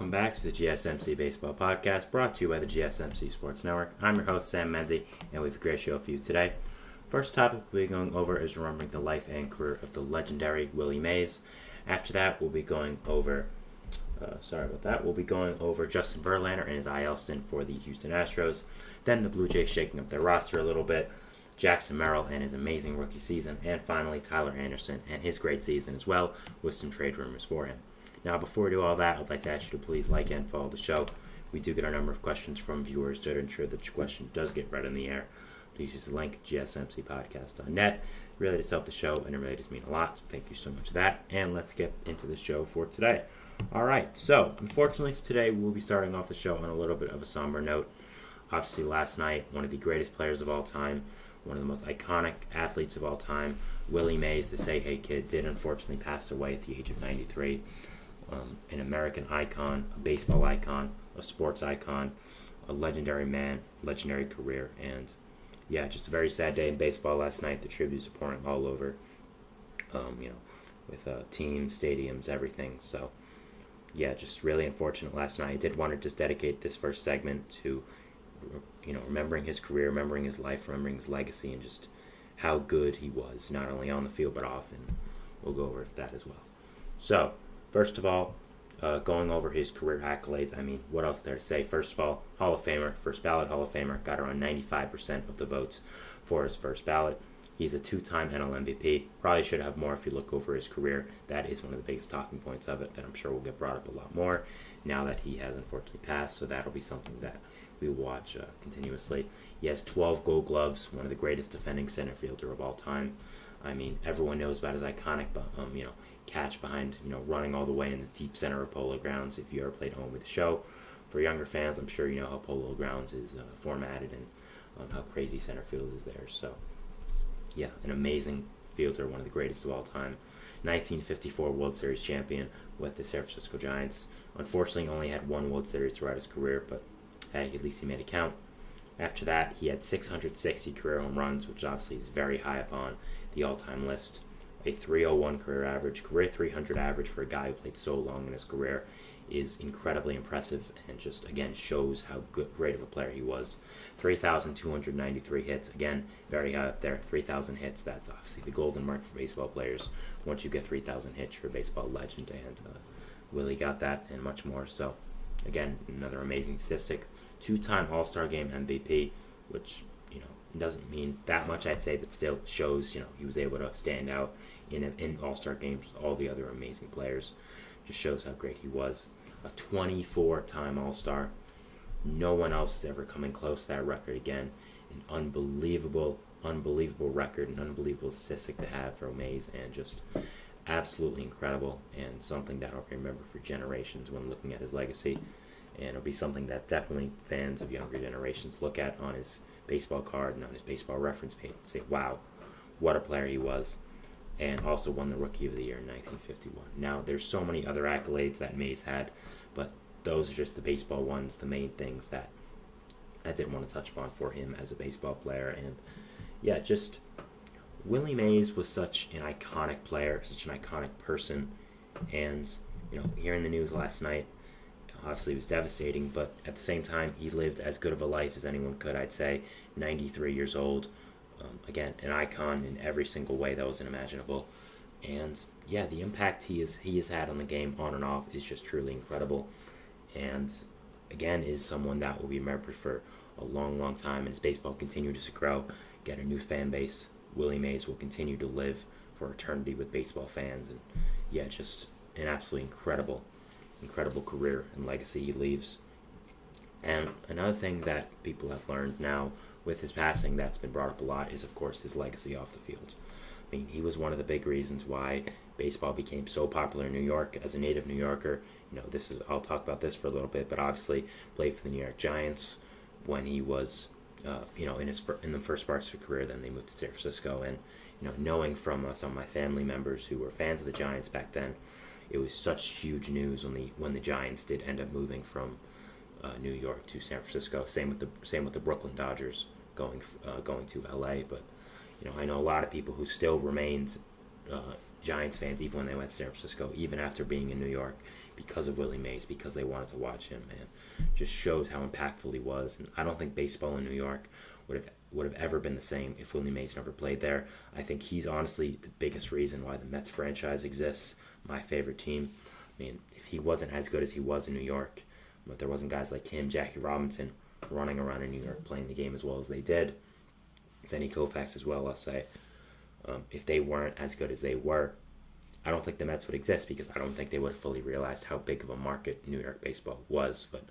welcome back to the GSMC Baseball Podcast, brought to you by the GSMC Sports Network. I'm your host, Sam Menzie, and we have a great show for you today. First topic we'll be going over is remembering the life and career of the legendary Willie Mays. After that, we'll be going over Justin Verlander and his IL stint for the Houston Astros. Then the Blue Jays shaking up their roster a little bit, Jackson Merrill and his amazing rookie season, and finally Tyler Anderson and his great season as well, with some trade rumors for him. Now, before we do all that, I'd like to ask you to please like and follow the show. We do get a number of questions from viewers to ensure that your question does get read in the air. Please use the link, GSMCpodcast.net. It really does help the show, and it really does mean a lot. So thank you so much for that, and let's get into the show for today. All right, so unfortunately for today, we'll be starting off the show on a little bit of a somber note. Obviously, last night, one of the greatest players of all time, one of the most iconic athletes of all time, Willie Mays, the Say Hey Kid, did unfortunately pass away at the age of 93. An American icon, a baseball icon, a sports icon, a legendary man, legendary career, and yeah, just a very sad day in baseball last night. The tributes are pouring all over, with teams, stadiums, everything. So yeah, just really unfortunate last night. I did want to just dedicate this first segment to, remembering his career, remembering his life, remembering his legacy, and just how good he was, not only on the field but off, and we'll go over that as well. So, first of all, going over his career accolades, what else there to say? First of all, Hall of Famer, first ballot Hall of Famer, got around 95% of the votes for his first ballot. He's a two-time NL MVP. Probably should have more if you look over his career. That is one of the biggest talking points of it that I'm sure will get brought up a lot more now that he has unfortunately passed, so that'll be something that we watch continuously. He has 12 Gold Gloves, one of the greatest defending center fielder of all time. Everyone knows about his iconic, catch behind, running all the way in the deep center of Polo Grounds. If you ever played home with the show, for younger fans, I'm sure you know how Polo Grounds is formatted and how crazy center field is there. So, yeah, an amazing fielder, one of the greatest of all time. 1954 World Series champion with the San Francisco Giants. Unfortunately, only had one World Series throughout his career, but hey, at least he made it count. After that, he had 660 career home runs, which obviously is very high up on the all-time list. A 301 career average, career 300 average for a guy who played so long in his career is incredibly impressive and just, again, shows how great of a player he was. 3,293 hits, again, very high up there. 3,000 hits, that's obviously the golden mark for baseball players. Once you get 3,000 hits, you're a baseball legend, and Willie got that and much more. So, again, another amazing statistic. Two-time All-Star Game MVP, which, doesn't mean that much, I'd say, but still shows, he was able to stand out in All-Star games with all the other amazing players. Just shows how great he was. A 24-time All-Star. No one else is ever coming close to that record again. An unbelievable record, an unbelievable statistic to have for Mays, and just absolutely incredible, and something that I'll remember for generations when looking at his legacy. And it'll be something that definitely fans of younger generations look at on his baseball card and on his baseball reference page and say, wow, what a player he was. And also won the Rookie of the Year in 1951. Now, there's so many other accolades that Mays had, but those are just the baseball ones, the main things that I didn't want to touch upon for him as a baseball player. And yeah, just Willie Mays was such an iconic player, such an iconic person. And, hearing the news last night, obviously it was devastating, but at the same time, he lived as good of a life as anyone could, I'd say. 93 years old. Again, an icon in every single way that was unimaginable. And yeah, the impact he has had on the game on and off is just truly incredible. And again, is someone that will be remembered for a long, long time. And as baseball continues to grow, get a new fan base, Willie Mays will continue to live for eternity with baseball fans. And yeah, just an absolutely incredible career and legacy he leaves. And another thing that people have learned now with his passing that's been brought up a lot is, of course, his legacy off the field. He was one of the big reasons why baseball became so popular in New York. As a native New Yorker, I'll talk about this for a little bit, but obviously played for the New York Giants when he was, in the first parts of his career. Then they moved to San Francisco, and knowing from some of my family members who were fans of the Giants back then, it was such huge news when the Giants did end up moving from New York to San Francisco. Same with the Brooklyn Dodgers going to LA. But I know a lot of people who still remained Giants fans, even when they went to San Francisco, even after being in New York, because of Willie Mays, because they wanted to watch him, man. Just shows how impactful he was. And I don't think baseball in New York would have ever been the same if Willie Mays never played there. I think he's honestly the biggest reason why the Mets franchise exists, my favorite team. I mean, if he wasn't as good as he was in New York, but there wasn't guys like him, Jackie Robinson, running around in New York playing the game as well as they did, Zenny Koufax as well, I'll say. If they weren't as good as they were, I don't think the Mets would exist, because I don't think they would have fully realized how big of a market New York baseball was. But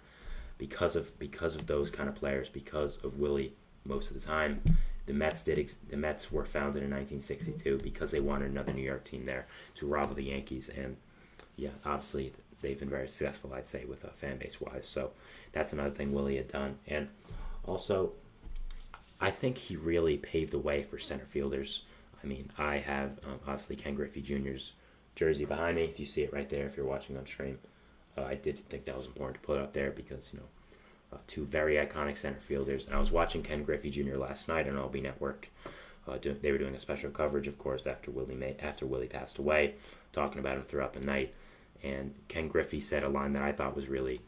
because of those kind of players, because of Willie, most of the time, the Mets were founded in 1962 because they wanted another New York team there to rival the Yankees. And yeah, obviously they've been very successful, I'd say, with fan base wise. So that's another thing Willie had done. And also, I think he really paved the way for center fielders. I mean, I have obviously Ken Griffey Jr.'s jersey behind me. If you see it right there, if you're watching on stream, I did think that was important to put up there because, two very iconic center fielders. And I was watching Ken Griffey Jr. last night on LB Network. They were doing a special coverage, of course, after Willie passed away, talking about him throughout the night. And Ken Griffey said a line that I thought was really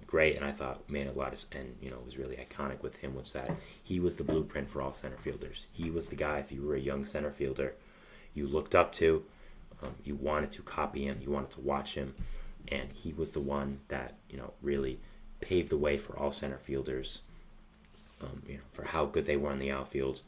great, and I thought made a lot of, and was really iconic with him, was that he was the blueprint for all center fielders. He was the guy, if you were a young center fielder, you looked up to, you wanted to copy him, you wanted to watch him, and he was the one that really paved the way for all center fielders, for how good they were in the outfield,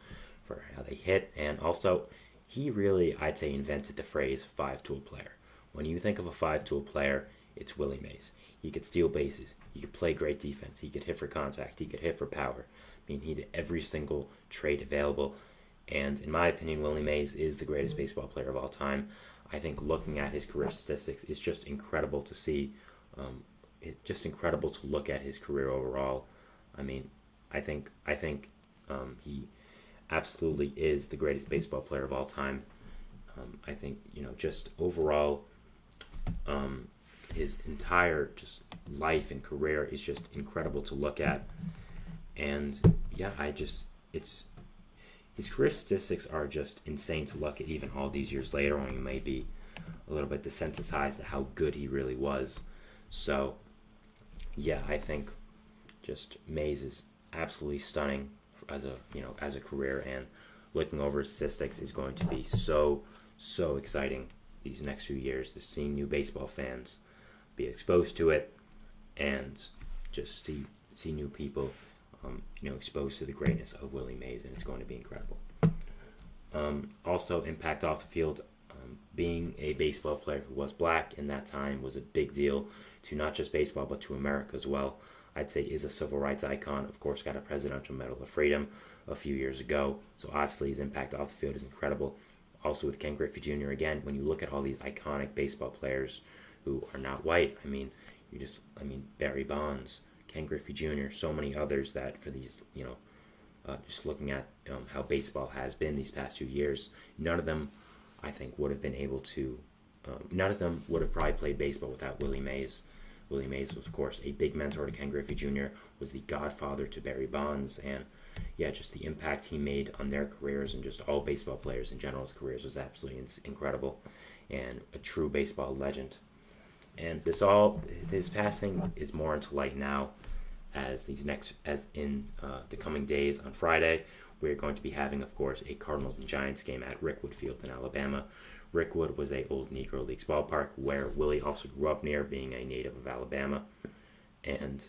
for how they hit, and also he really, I'd say, invented the phrase five-tool player. When you think of a five-tool player, it's Willie Mays. He could steal bases. He could play great defense. He could hit for contact. He could hit for power. I mean, he did every single trait available. And in my opinion, Willie Mays is the greatest baseball player of all time. I think looking at his career statistics, it's just incredible to see. It's just incredible to look at his career overall. I mean, I think he absolutely is the greatest baseball player of all time. I think, just overall, his entire just life and career is just incredible to look at. And yeah, his career statistics are just insane to look at even all these years later, when you may be a little bit desensitized to how good he really was. So yeah, I think just Mays is absolutely stunning as a career, and looking over his statistics is going to be so exciting these next few years, to see new baseball fans be exposed to it, and just see new people exposed to the greatness of Willie Mays, and it's going to be incredible. Also, impact off the field, being a baseball player who was black in that time was a big deal to not just baseball but to America as well. I'd say is a civil rights icon. Of course, got a Presidential Medal of Freedom a few years ago, so obviously his impact off the field is incredible. Also with Ken Griffey Jr., again, when you look at all these iconic baseball players who are not white, Barry Bonds, Ken Griffey Jr., so many others that for these, just looking at how baseball has been these past 2 years, none of them, I think, would have been able to, none of them would have probably played baseball without Willie Mays. Willie Mays was, of course, a big mentor to Ken Griffey Jr., was the godfather to Barry Bonds, and yeah, just the impact he made on their careers, and just all baseball players in general's careers, was absolutely incredible, and a true baseball legend. And his passing is more into light now, as in the coming days. On Friday, we're going to be having, of course, a Cardinals and Giants game at Rickwood Field in Alabama. Rickwood was a old Negro Leagues ballpark where Willie also grew up near, being a native of Alabama. And,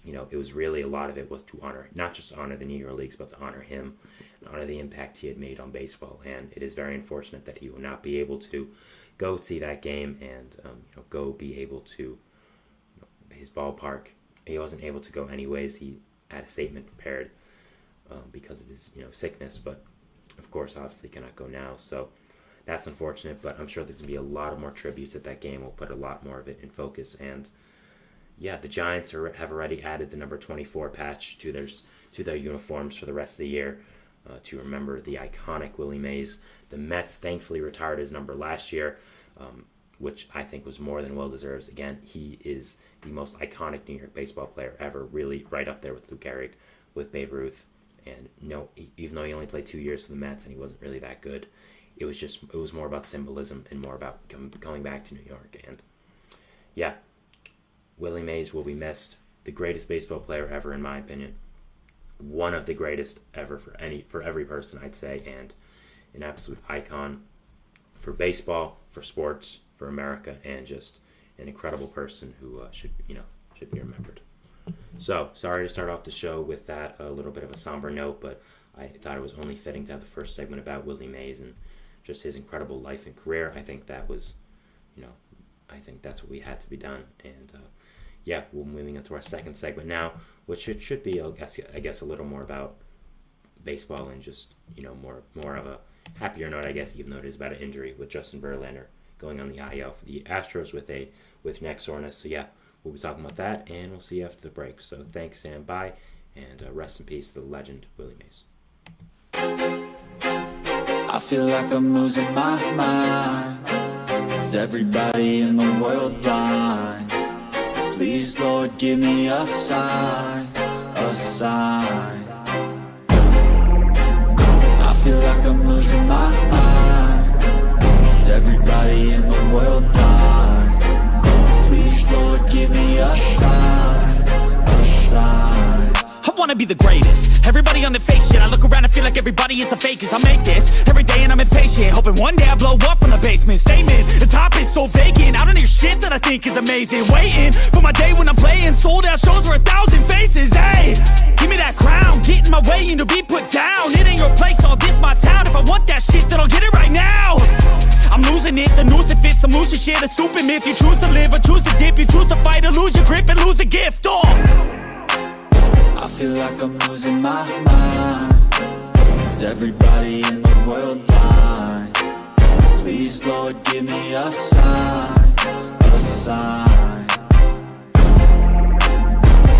it was really, a lot of it was to honor, not just honor the Negro Leagues, but to honor him, and honor the impact he had made on baseball. And it is very unfortunate that he will not be able to go see that game and go be able to his ballpark. He wasn't able to go anyways. He had a statement prepared because of his sickness, but of course obviously cannot go now. So that's unfortunate, but I'm sure there's going to be a lot of more tributes at that game. We'll put a lot more of it in focus. And yeah, the Giants have already added the number 24 patch to their uniforms for the rest of the year to remember the iconic Willie Mays. The Mets thankfully retired his number last year, which I think was more than well deserved. Again, he is the most iconic New York baseball player ever, really right up there with Lou Gehrig, with Babe Ruth. And even though he only played 2 years for the Mets and he wasn't really that good, it was more about symbolism and more about going back to New York. And yeah, Willie Mays will be missed. The greatest baseball player ever, in my opinion. One of the greatest ever for every person, I'd say, and an absolute icon for baseball, for sports, for America, and just an incredible person who should be remembered. So, sorry to start off the show with that, a little bit of a somber note, but I thought it was only fitting to have the first segment about Willie Mays and just his incredible life and career. I think that was, I think that's what we had to be done. And yeah, we're moving into our second segment now, which should be, I guess, a little more about baseball and just, more of a happier note, I guess, even though it is about an injury with Justin Verlander going on the IL for the Astros with neck soreness. So yeah, we'll be talking about that, and we'll see you after the break. So thanks, and bye, and rest in peace to the legend Willie Mays. I feel like I'm losing my mind. Is everybody in the world blind? Please, Lord, give me a sign, a sign. I feel like I'm losing my mind. Is everybody in the world blind? Please, Lord, give me a sign, a sign. I wanna be the greatest. Everybody on the fake shit. I look around and feel like everybody is the fakest. I make this every day and I'm impatient, hoping one day I blow up from the basement. Statement, the top is so vacant. I don't hear shit that I think is amazing. Waiting for my day when I'm playing sold out shows for 1,000 faces. Hey, give me that crown, get in my way and to be put down. It ain't your place, all this my town. If I want that shit, then I'll get it right now. I'm losing it, the noose it fits. I'm losing shit, a stupid myth. You choose to live or choose to dip. You choose to fight or lose your grip and lose a gift. I feel like I'm losing my mind. Is everybody in the world blind? Please, Lord, give me a sign, a sign.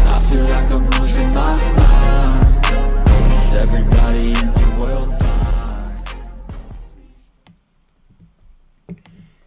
I feel like I'm losing my mind. Is everybody in the world blind?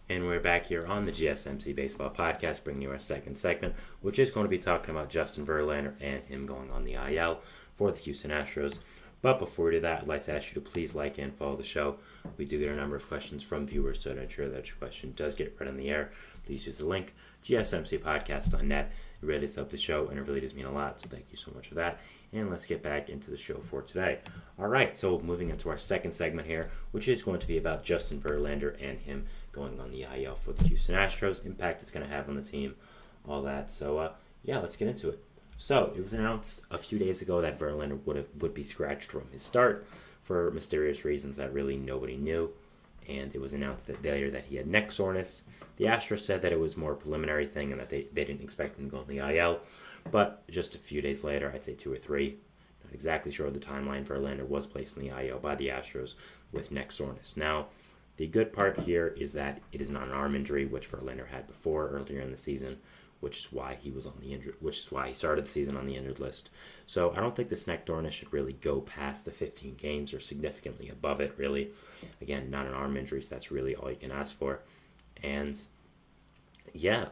And we're back here on the GSMC Baseball Podcast, bringing you our second segment, which is going to be talking about Justin Verlander and him going on the IL for the Houston Astros. But before we do that, I'd like to ask you to please like and follow the show. We do get a number of questions from viewers, so to ensure that your question does get read on the air, please use the link, GSMCpodcast.net. It really does help the show, and it really does mean a lot, so thank you so much for that. And let's get back into the show for today. All right, so moving into our second segment here, which is going to be about Justin Verlander and him going on the IL for the Houston Astros, impact it's going to have on the team, all that. So, yeah, let's get into it. So, it was announced a few days ago that Verlander would be scratched from his start for mysterious reasons that really nobody knew. And it was announced that later that he had neck soreness. The Astros said that it was more a preliminary thing and that they didn't expect him to go on the IL. But just a few days later, I'd say 2 or 3, not exactly sure of the timeline, Verlander was placed in the IL by the Astros with neck soreness. Now, the good part here is that it is not an arm injury, which Verlander had before earlier in the season, which is why he was on the injured, which is why he started the season on the injured list. So I don't think this neck soreness should really go past the 15 games or significantly above it, really. Again, not an arm injury, so that's really all you can ask for. And yeah,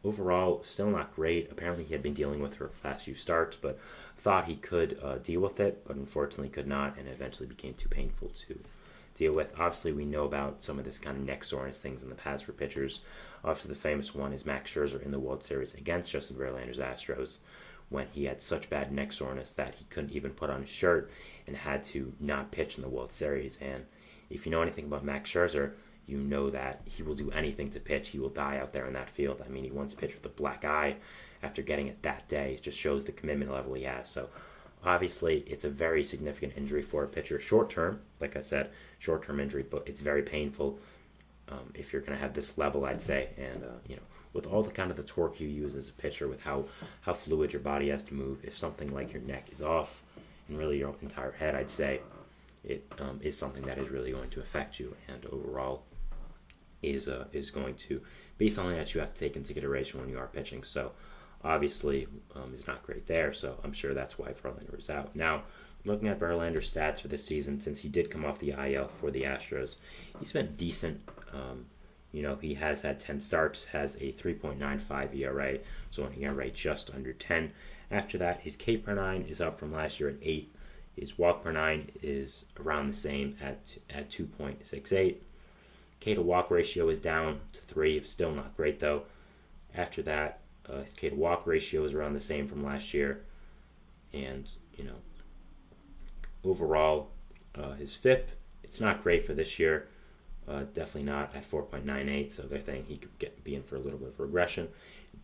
overall, still not great. Apparently, he had been dealing with her last few starts, but thought he could deal with it, but unfortunately could not, and eventually became too painful to deal with. Obviously, we know about some of this kind of neck soreness things in the past for pitchers. Obviously, the famous one is Max Scherzer in the World Series against Justin Verlander's Astros, when he had such bad neck soreness that he couldn't even put on his shirt and had to not pitch in the World Series. And if you know anything about Max Scherzer, you know that he will do anything to pitch. He will die out there in that field. I mean, he once pitched with a black eye after getting it that day. It just shows the commitment level he has. So, obviously, it's a very significant injury for a pitcher. Short-term, like I said, short-term injury, but it's very painful if you're going to have this level, I'd say. And, with all the kind of the torque you use as a pitcher, with how fluid your body has to move, if something like your neck is off, and really your entire head, I'd say, it is something that is really going to affect you, and overall is going to be something that you have to take into consideration when you are pitching. So obviously is not great there, so I'm sure that's why Verlander is out. Now, looking at Verlander's stats for this season, since he did come off the IL for the Astros, he's been decent. He has had 10 starts, has a 3.95 ERA, so an ERA just under 10. After that, his K/9 is up from last year at 8. His walk per nine is around the same at 2.68. K to walk ratio is down to 3, still not great though. After that, his K to walk ratio is around the same from last year. And, overall, his FIP, it's not great for this year. Definitely not at 4.98, so they're thinking he could be in for a little bit of regression.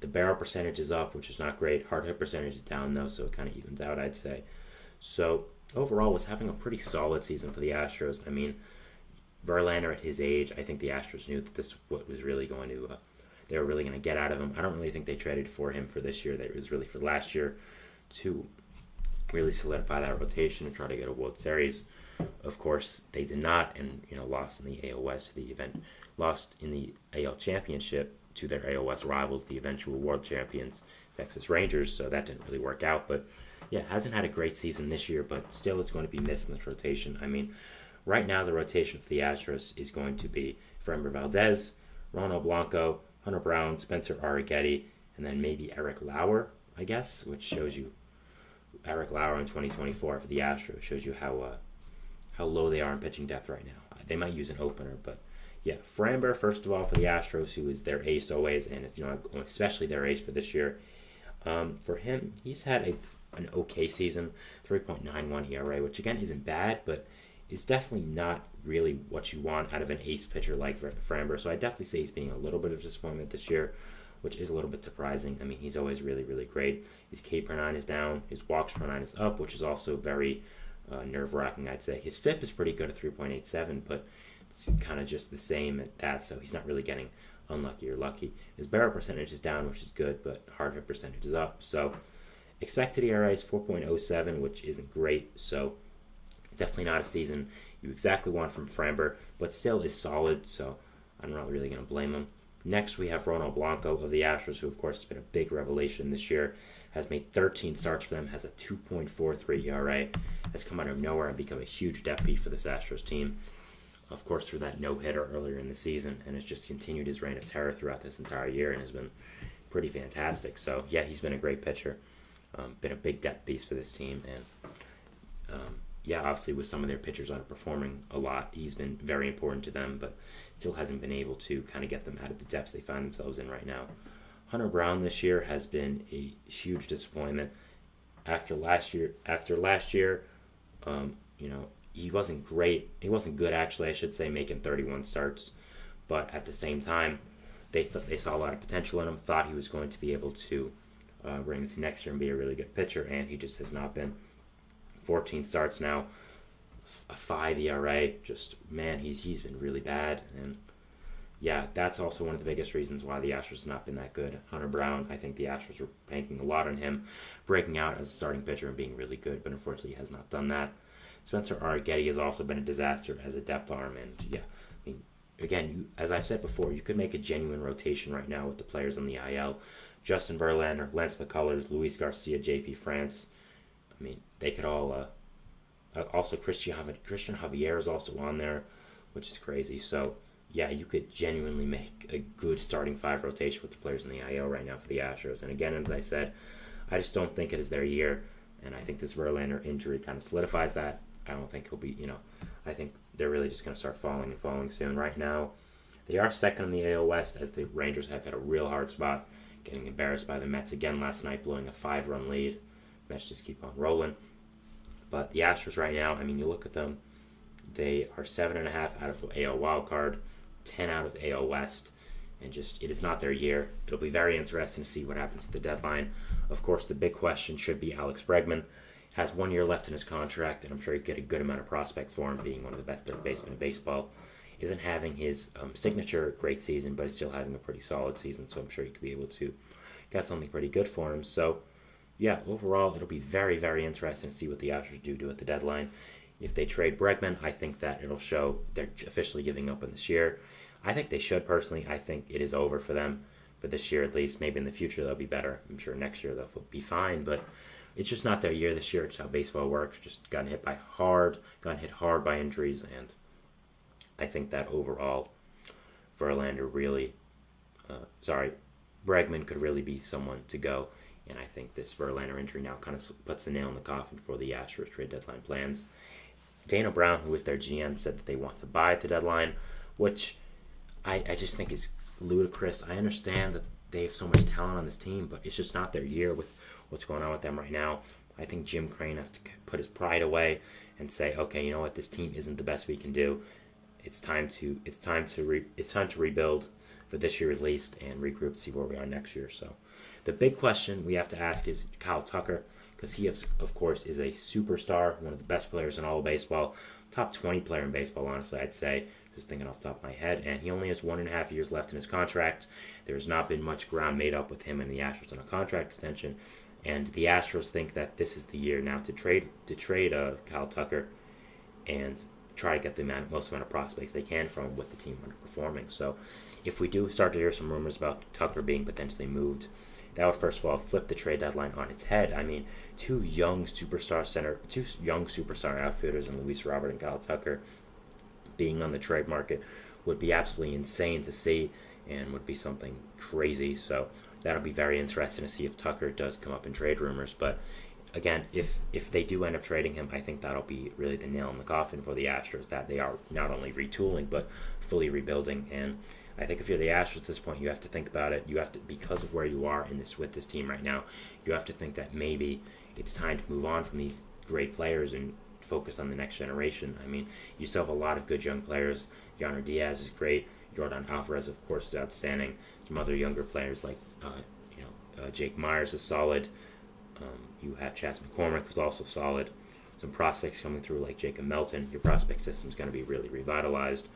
The barrel percentage is up, which is not great. Hard hit percentage is down, though, so it kind of evens out, I'd say. So, overall, was having a pretty solid season for the Astros. I mean, Verlander at his age, I think the Astros knew that this what was really going to, they were really going to get out of him. I don't really think they traded for him for this year. It was really for last year to really solidify that rotation and try to get a World Series. Of course, they did not, and lost in the AL West to the event, lost in the AL Championship to their AL West rivals, the eventual world champions, Texas Rangers. So that didn't really work out. But yeah, hasn't had a great season this year, but still is going to be missed in this rotation. I mean, right now the rotation for the Astros is going to be Framber Valdez, Ronald Blanco, Hunter Brown, Spencer Arrighetti, and then maybe Eric Lauer, I guess, which shows you Eric Lauer in 2024 for the Astros shows you how low they are in pitching depth right now. They might use an opener, but yeah, Framber, first of all, for the Astros, who is their ace always, and is especially their ace for this year. For him, he's had an okay season, 3.91 ERA, which again isn't bad, but is definitely not really what you want out of an ace pitcher like Framber. So I definitely say he's being a little bit of a disappointment this year, which is a little bit surprising. I mean, he's always really, really great. His K per 9 is down. His walks per 9 is up, which is also very nerve-wracking, I'd say. His FIP is pretty good at 3.87, but it's kind of just the same at that, so he's not really getting unlucky or lucky. His barrel percentage is down, which is good, but hard hit percentage is up. So expected ERA is 4.07, which isn't great, so definitely not a season you exactly want from Framber, but still is solid, so I'm not really going to blame him. Next, we have Ronald Blanco of the Astros, who, of course, has been a big revelation this year. Has made 13 starts for them, has a 2.43 ERA, has come out of nowhere and become a huge depth piece for this Astros team. Of course, through that no-hitter earlier in the season, and has just continued his reign of terror throughout this entire year and has been pretty fantastic. So, yeah, he's been a great pitcher, been a big depth piece for this team, and yeah, obviously with some of their pitchers underperforming a lot, he's been very important to them, but still hasn't been able to kind of get them out of the depths they find themselves in right now. Hunter Brown this year has been a huge disappointment. After last year, he wasn't great. He wasn't good, actually, I should say, making 31 starts. But at the same time, they saw a lot of potential in him, thought he was going to be able to bring it to next year and be a really good pitcher, and he just has not been. 14 starts now, a 5 ERA. Just, man, he's been really bad. And yeah, that's also one of the biggest reasons why the Astros have not been that good. Hunter Brown, I think the Astros were banking a lot on him breaking out as a starting pitcher and being really good, but unfortunately he has not done that. Spencer Arrighetti has also been a disaster as a depth arm, and yeah, I mean, again, as I've said before, you could make a genuine rotation right now with the players on the IL. Justin Verlander, Lance McCullers, Luis Garcia, JP France. I mean, they could all, also Christian Javier is also on there, which is crazy. So, yeah, you could genuinely make a good starting 5 rotation with the players in the IL right now for the Astros. And again, as I said, I just don't think it is their year. And I think this Verlander injury kind of solidifies that. I don't think he'll be, I think they're really just going to start falling soon. Right now, they are second in the AL West as the Rangers have had a real hard spot, getting embarrassed by the Mets again last night, blowing a 5-run lead. Mets just keep on rolling. But the Astros right now, I mean, you look at them, they are 7.5 out of AL wildcard, 10 out of AL West, and just, it is not their year. It'll be very interesting to see what happens at the deadline. Of course, the big question should be Alex Bregman. Has 1 year left in his contract, and I'm sure he'd get a good amount of prospects for him, being one of the best third basemen in baseball. Isn't having his signature great season, but is still having a pretty solid season, so I'm sure he could be able to get something pretty good for him. So, yeah, overall, it'll be very, very interesting to see what the Astros do at the deadline. If they trade Bregman, I think that it'll show they're officially giving up on this year. I think they should, personally. I think it is over for them for this year at least. Maybe in the future they'll be better. I'm sure next year they'll be fine, but it's just not their year this year. It's how baseball works. Just gotten hit hard by injuries, and I think that overall Verlander really, Bregman could really be someone to go And I think this Verlander injury now kind of puts the nail in the coffin for the Astros trade deadline plans. Dana Brown, who is their GM, said that they want to buy at the deadline, which I just think is ludicrous. I understand that they have so much talent on this team, but it's just not their year with what's going on with them right now. I think Jim Crane has to put his pride away and say, okay, you know what, this team isn't the best we can do. It's time to rebuild for this year at least and regroup to see where we are next year. So the big question we have to ask is Kyle Tucker, because he, of course, is a superstar, one of the best players in all of baseball, top 20 player in baseball, honestly, I'd say, just thinking off the top of my head, and he only has 1.5 years left in his contract. There's not been much ground made up with him and the Astros on a contract extension, and the Astros think that this is the year now to trade Kyle Tucker and try to get the most amount of prospects they can from with the team underperforming. So if we do start to hear some rumors about Tucker being potentially moved, that would first of all flip the trade deadline on its head. I mean, two young superstar outfielders in Luis Robert and Kyle Tucker being on the trade market would be absolutely insane to see and would be something crazy. So that'll be very interesting to see if Tucker does come up in trade rumors. But again, if they do end up trading him, I think that'll be really the nail in the coffin for the Astros, that they are not only retooling but fully rebuilding. And I think if you're the Astros at this point, you have to think about it. You have to, because of where you are with this team right now, you have to think that maybe it's time to move on from these great players and focus on the next generation. I mean, you still have a lot of good young players. Yainer Diaz is great. Jordan Alvarez, of course, is outstanding. Some other younger players like Jake Myers is solid. You have Chas McCormick, who's also solid. Some prospects coming through like Jacob Melton. Your prospect system is going to be really revitalized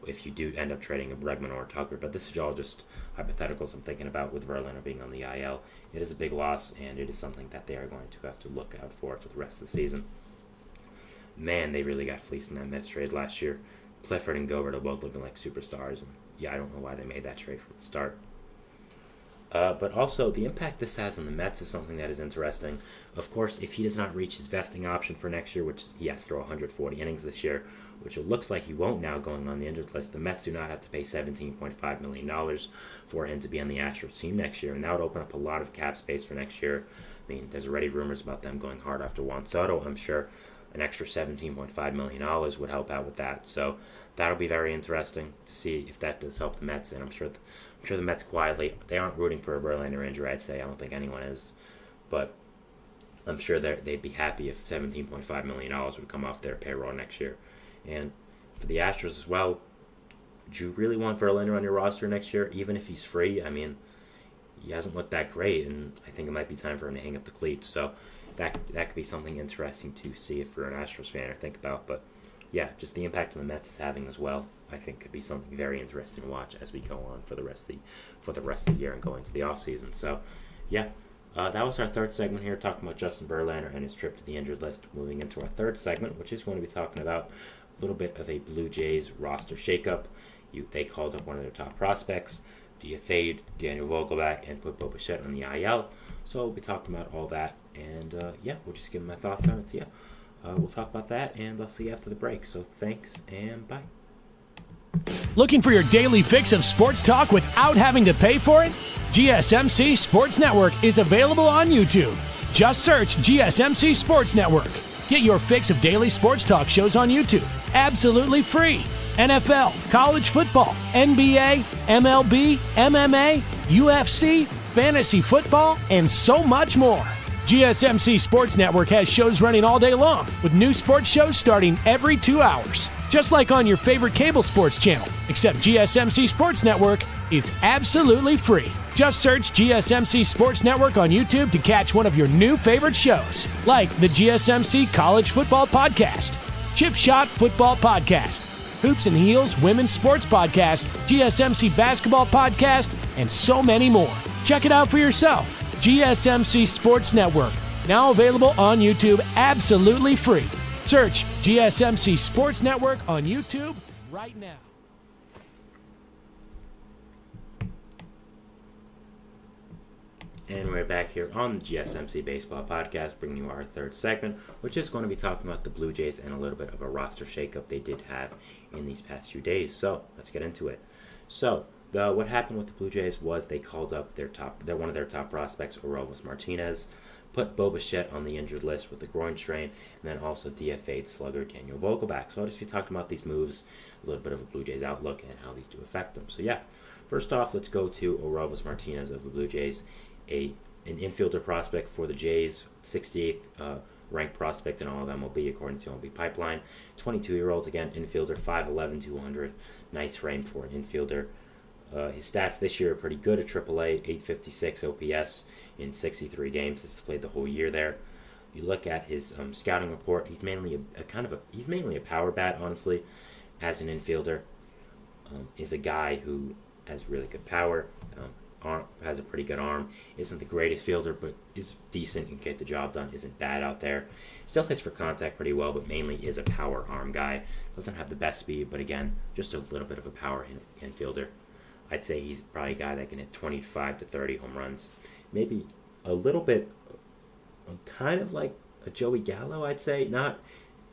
if you do end up trading a Bregman or a Tucker. But this is all just hypotheticals I'm thinking about with Verlander being on the IL. It is a big loss, and it is something that they are going to have to look out for the rest of the season. Man, they really got fleeced in that Mets trade last year. Clifford and Gilbert are both looking like superstars, and yeah, I don't know why they made that trade from the start. But also, the impact this has on the Mets is something that is interesting. Of course, if he does not reach his vesting option for next year, which he has to throw 140 innings this year, which it looks like he won't now going on the injured list, the Mets do not have to pay $17.5 million for him to be on the Astros team next year, and that would open up a lot of cap space for next year. I mean, there's already rumors about them going hard after Juan Soto. I'm sure an extra $17.5 million would help out with that. So that'll be very interesting to see if that does help the Mets, and I'm sure the Mets quietly, they aren't rooting for a Verlander injury, I'd say. I don't think anyone is. But I'm sure they'd be happy if $17.5 million would come off their payroll next year. And for the Astros as well, do you really want Verlander on your roster next year, even if he's free? I mean, he hasn't looked that great, and I think it might be time for him to hang up the cleats. So that could be something interesting to see if you're an Astros fan or think about. But yeah, just the impact the Mets is having as well, I think could be something very interesting to watch as we go on for the rest of the year and go into the off season. So yeah, that was our third segment here, talking about Justin Verlander and his trip to the injured list. Moving into our third segment, which is going to be talking about a little bit of a Blue Jays roster shakeup. They called up one of their top prospects. Do you fade Daniel Vogelbach and put Bo Bichette on the IL? So we'll be talking about all that, and we'll just give my thoughts on it to you. We'll talk about that, and I'll see you after the break. So thanks, and bye. Looking for your daily fix of sports talk without having to pay for it? GSMC Sports Network is available on YouTube. Just search GSMC Sports Network. Get your fix of daily sports talk shows on YouTube, absolutely free. NFL, college football, NBA, MLB, MMA, UFC, fantasy football, and so much more. GSMC Sports Network has shows running all day long, with new sports shows starting every 2 hours. Just like on your favorite cable sports channel, except GSMC Sports Network is absolutely free. Just search GSMC Sports Network on YouTube to catch one of your new favorite shows, like the GSMC College Football Podcast, Chip Shot Football Podcast, Hoops and Heels Women's Sports Podcast, GSMC Basketball Podcast, and so many more. Check it out for yourself. GSMC Sports Network, now available on YouTube absolutely free. Search GSMC Sports Network on YouTube right now. And we're back here on the GSMC Baseball Podcast, bringing you our third segment, which is going to be talking about the Blue Jays and a little bit of a roster shakeup they did have in these past few days. So let's get into it. So What happened with the Blue Jays was they called up one of their top prospects, Orelvis Martinez, put Bo Bichette on the injured list with the groin strain, and then also DFA'd slugger Daniel Vogelbach. So I'll just be talking about these moves, a little bit of a Blue Jays outlook, and how these do affect them. So yeah, first off, let's go to Orelvis Martinez of the Blue Jays, an infielder prospect for the Jays, 68th ranked prospect in all of MLB according to MLB Pipeline. 22-year-old, again, infielder, 5'11", 200. Nice frame for an infielder. His stats this year are pretty good at AAA, 856 OPS in 63 games. He's played the whole year there. You look at his scouting report, he's mainly he's mainly a power bat, honestly, as an infielder. Is a guy who has really good power, has a pretty good arm, isn't the greatest fielder, but is decent and get the job done, isn't bad out there. Still hits for contact pretty well, but mainly is a power arm guy. Doesn't have the best speed, but again, just a little bit of a power infielder. I'd say he's probably a guy that can hit 25 to 30 home runs. Maybe a little bit, kind of like a Joey Gallo, I'd say. Not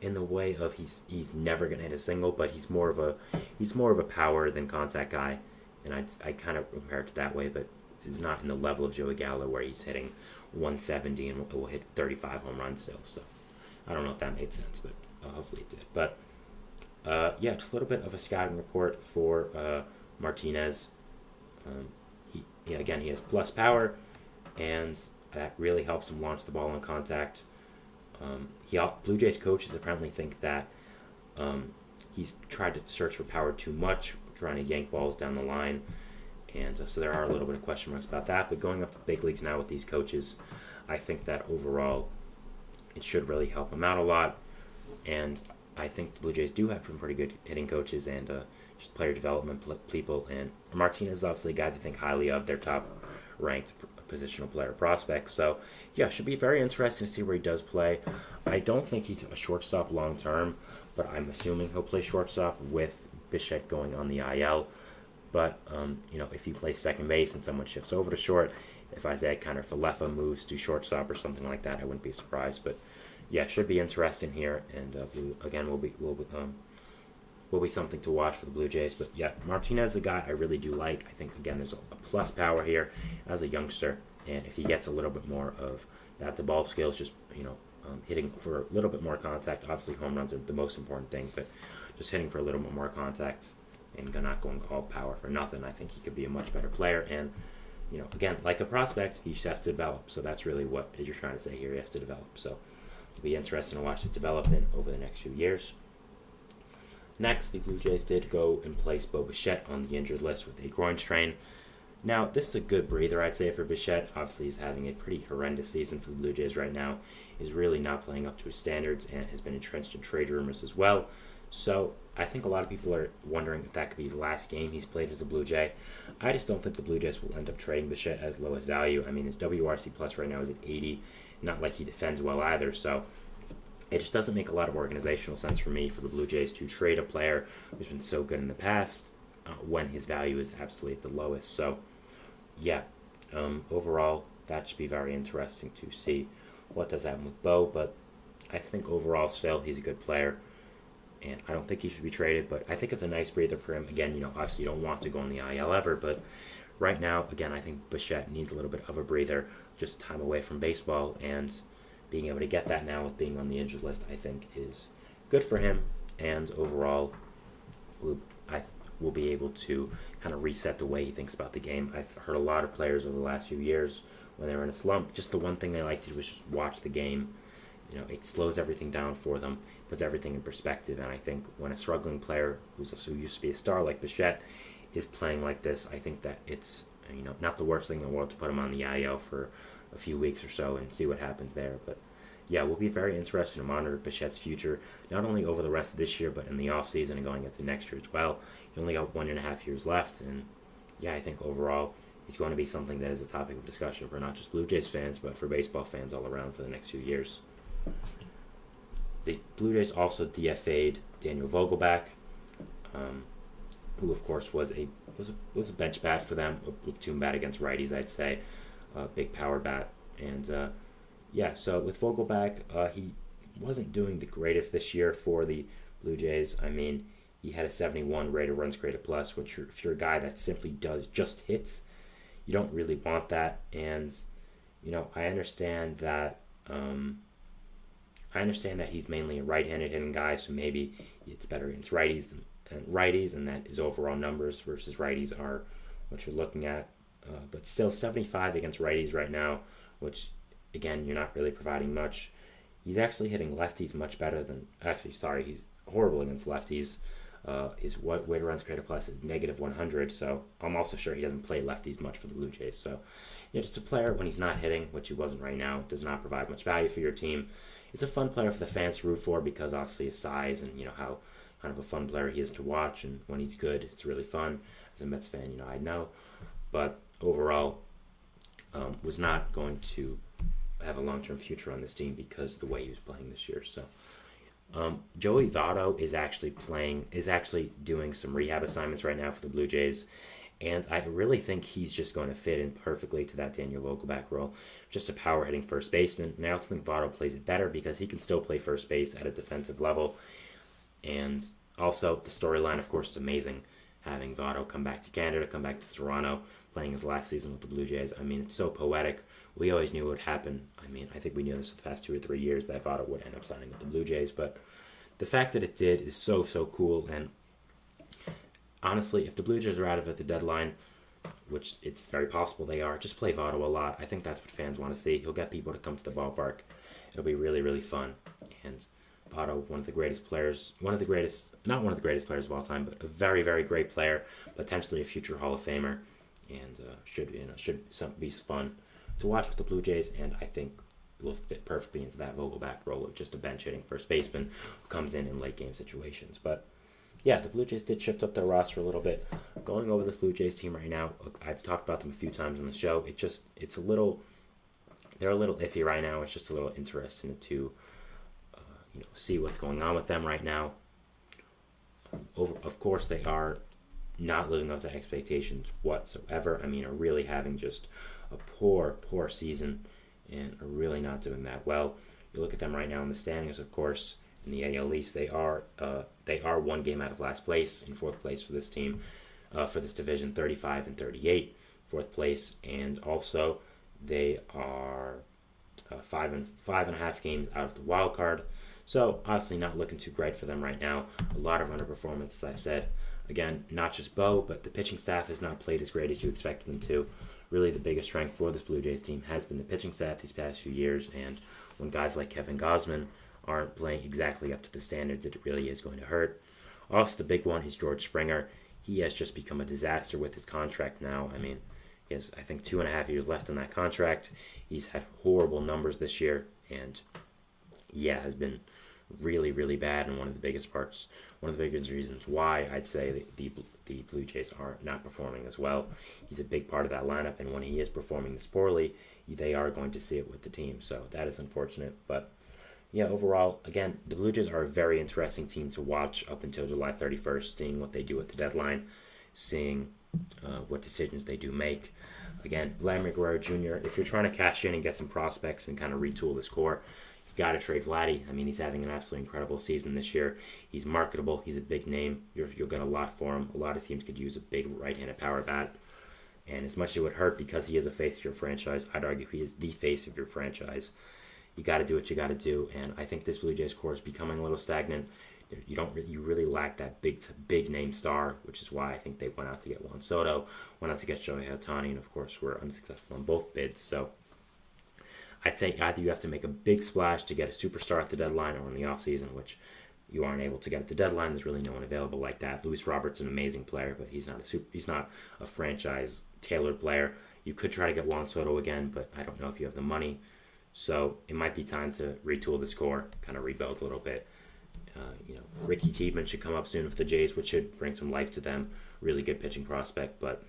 in the way of he's never going to hit a single, but he's more of a power than contact guy. And I kind of compare it to that way, but is not in the level of Joey Gallo where he's hitting 170 and will hit 35 home runs still. So I don't know if that made sense, but hopefully it did. But yeah, just a little bit of a scouting report for Martinez. He has plus power, and that really helps him launch the ball on contact. Blue Jays coaches apparently think that he's tried to search for power too much, trying to yank balls down the line, and so there are a little bit of question marks about that. But going up to the big leagues now with these coaches, I think that overall it should really help him out a lot, and I think the Blue Jays do have some pretty good hitting coaches and just player development people, and Martinez is obviously a guy to think highly of, their top-ranked positional player prospect. So, yeah, should be very interesting to see where he does play. I don't think he's a shortstop long-term, but I'm assuming he'll play shortstop with Bichette going on the IL. But, if he plays second base and someone shifts over to short, if Isaiah Kiner-Falefa moves to shortstop or something like that, I wouldn't be surprised. But, yeah, should be interesting here, and again, will be something to watch for the Blue Jays. But yeah, Martinez is a guy I really do like. I think, again, there's a plus power here as a youngster, and if he gets a little bit more of that, the ball skills, just hitting for a little bit more contact. Obviously, home runs are the most important thing, but just hitting for a little bit more contact and not going all power for nothing. I think he could be a much better player. And again, like a prospect, he just has to develop. So that's really what you're trying to say here. He has to develop. So it'll be interesting to watch his development over the next few years. Next, the Blue Jays did go and place Bo Bichette on the injured list with a groin strain. Now, this is a good breather, I'd say, for Bichette. Obviously, he's having a pretty horrendous season for the Blue Jays right now. He's really not playing up to his standards and has been entrenched in trade rumors as well. So, I think a lot of people are wondering if that could be his last game he's played as a Blue Jay. I just don't think the Blue Jays will end up trading Bichette as low as value. I mean, his WRC plus right now is at 80. Not like he defends well either, so it just doesn't make a lot of organizational sense for me for the Blue Jays to trade a player who's been so good in the past when his value is absolutely at the lowest. So, yeah, overall, that should be very interesting to see what does happen with Bo. But I think overall, still, he's a good player, and I don't think he should be traded. But I think it's a nice breather for him. Again, obviously you don't want to go on the IL ever, but right now, again, I think Bichette needs a little bit of a breather, just time away from baseball, and being able to get that now with being on the injured list, I think, is good for him. And overall, will be able to kind of reset the way he thinks about the game. I've heard a lot of players over the last few years, when they were in a slump, just the one thing they like to do is just watch the game. It slows everything down for them, puts everything in perspective. And I think when a struggling player who used to be a star like Bichette is playing like this, I think that it's not the worst thing in the world to put him on the IL for a few weeks or so and see what happens there. But yeah, we'll be very interested to monitor Bichette's future, not only over the rest of this year, but in the offseason and going into next year as well. He only got 1.5 years left, and yeah, I think overall he's going to be something that is a topic of discussion for not just Blue Jays fans, but for baseball fans all around for the next few years. The Blue Jays also DFA'd Daniel Vogelbach, who of course was a bench bat for them, a platoon bat against righties, I'd say, a big power bat. And so with Vogelbach, he wasn't doing the greatest this year for the Blue Jays. I mean, he had a 71 rated runs created plus, which if you're a guy that simply does just hits, you don't really want that. And I understand that he's mainly a right-handed hitting guy, so maybe it's better against righties and that his overall numbers versus righties are what you're looking at. But still 75 against righties right now, which again, you're not really providing much. He's actually hitting lefties much better than, he's horrible against lefties. His weighted runs created plus is negative 100, so I'm also sure he doesn't play lefties much for the Blue Jays. So, just a player when he's not hitting, which he wasn't right now, does not provide much value for your team. It's a fun player for the fans to root for because obviously his size and how kind of a fun player he is to watch, and when he's good, it's really fun. As a Mets fan, I know, but overall, was not going to have a long-term future on this team because of the way he was playing this year. So. Joey Votto is actually doing some rehab assignments right now for the Blue Jays, and I really think he's just going to fit in perfectly to that Daniel Vogelbach role, just a power hitting first baseman. And I also think Votto plays it better because he can still play first base at a defensive level, and also the storyline, of course, is amazing. Having Votto come back to Canada, come back to Toronto, playing his last season with the Blue Jays. I mean, it's so poetic. We always knew it would happen. I mean, I think we knew this for the past 2 or 3 years that Votto would end up signing with the Blue Jays, but the fact that it did is so, so cool. And honestly, if the Blue Jays are out of it at the deadline, which it's very possible they are, just play Votto a lot. I think that's what fans want to see. He'll get people to come to the ballpark. It'll be really, really fun. And Votto, not one of the greatest players of all time, but a very, very great player, potentially a future Hall of Famer, and should be fun to watch with the Blue Jays, and I think will fit perfectly into that Vogelbach role of just a bench hitting first baseman who comes in late game situations. But yeah, the Blue Jays did shift up their roster a little bit. Going over this Blue Jays team right now, I've talked about them a few times on the show. They're a little iffy right now. It's just a little interesting to see what's going on with them right now. Of course, they are not living up to expectations whatsoever. I mean, are really having just a poor season and are really not doing that well. You look at them right now in the standings, of course, in the AL East, they are 1 game out of last place, in 4th place for this team, for this division, 35 and 38, 4th place, and also they are 5.5 games out of the wild card. So obviously not looking too great for them right now. A lot of underperformance, as I've said. Again, not just Bo, but the pitching staff has not played as great as you expected them to. Really, the biggest strength for this Blue Jays team has been the pitching staff these past few years, and when guys like Kevin Gausman aren't playing exactly up to the standards, it really is going to hurt. Also, the big one is George Springer. He has just become a disaster with his contract now. I mean, he has, I think, 2.5 years left on that contract. He's had horrible numbers this year, and has been really, really bad, and one of the biggest reasons why I'd say the Blue Jays are not performing as well. He's a big part of that lineup, and when he is performing this poorly, they are going to see it with the team, so that is unfortunate. But overall, again, the Blue Jays are a very interesting team to watch up until July 31st, seeing what they do at the deadline, seeing what decisions they do make. Again, Vladimir Guerrero Jr., if you're trying to cash in and get some prospects and kind of retool this core, got to trade Vladdy. I mean, he's having an absolutely incredible season this year. He's marketable. He's a big name. You'll get a lot for him. A lot of teams could use a big right-handed power bat. And as much as it would hurt because he is a face of your franchise, I'd argue he is the face of your franchise. You got to do what you got to do. And I think this Blue Jays core is becoming a little stagnant. You really lack that big name star, which is why I think they went out to get Juan Soto, went out to get Shohei Ohtani, and of course were unsuccessful on both bids. So I'd say either you have to make a big splash to get a superstar at the deadline or in the offseason, which you aren't able to get at the deadline. There's really no one available like that. Luis Robert's an amazing player, but he's not a franchise-tailored player. You could try to get Juan Soto again, but I don't know if you have the money. So it might be time to retool this core, kind of rebuild a little bit. Ricky Tiedemann should come up soon with the Jays, which should bring some life to them. Really good pitching prospect, but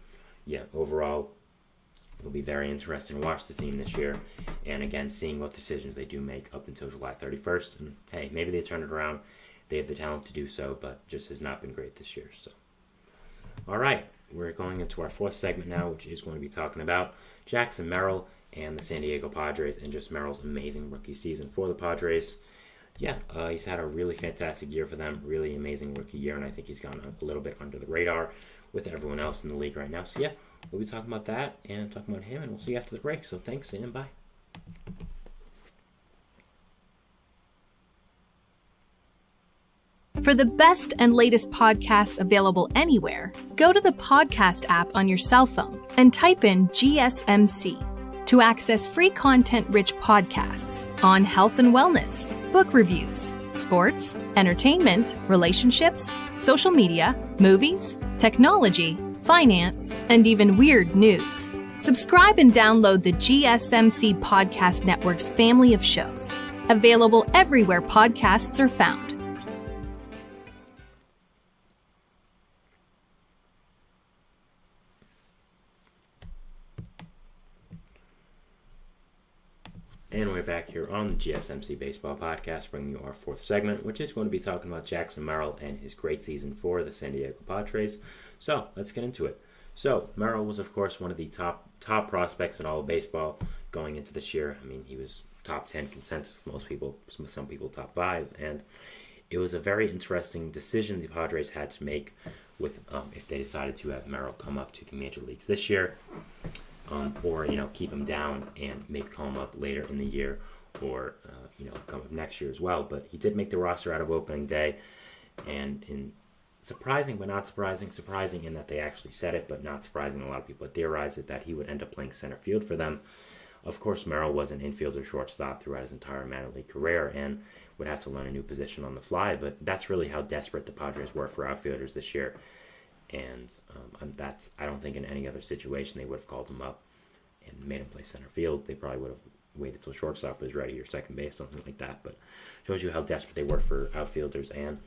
overall, it'll be very interesting to watch the team this year, and again, seeing what decisions they do make up until July 31st. And hey, maybe they turn it around. They have the talent to do so, but just has not been great this year. So, all right, we're going into our 4th segment now, which is going to be talking about Jackson Merrill and the San Diego Padres, and just Merrill's amazing rookie season for the Padres. Yeah, he's had a really fantastic year for them, really amazing rookie year, and I think he's gone a little bit under the radar with everyone else in the league right now. So yeah, we'll be talking about that and talking about him, and we'll see you after the break. So thanks, and bye. For the best and latest podcasts available anywhere, go to the podcast app on your cell phone and type in GSMC to access free content-rich podcasts on health and wellness, book reviews, sports, entertainment, relationships, social media, movies, technology, finance, and even weird news. Subscribe and download the GSMC Podcast Network's family of shows, available everywhere podcasts are found. And we're back here on the GSMC Baseball Podcast, bringing you our fourth segment, which is going to be talking about Jackson Merrill and his great season for the San Diego Padres. So let's get into it. So Merrill was, of course, one of the top prospects in all of baseball going into this year. I mean, he was top 10 consensus. Some people top 5, and it was a very interesting decision the Padres had to make with if they decided to have Merrill come up to the major leagues this year. Or keep him down and maybe call him up later in the year, or come up next year as well. But he did make the roster out of opening day, and in surprising but not surprising in that they actually said it, but not surprising. A lot of people had theorized it that he would end up playing center field for them. Of course, Merrill was an infielder shortstop throughout his entire minor league career and would have to learn a new position on the fly. But that's really how desperate the Padres were for outfielders this year. And I don't think in any other situation they would have called him up and made him play center field. They probably would have waited till shortstop was ready or second base, something like that. But shows you how desperate they were for outfielders. And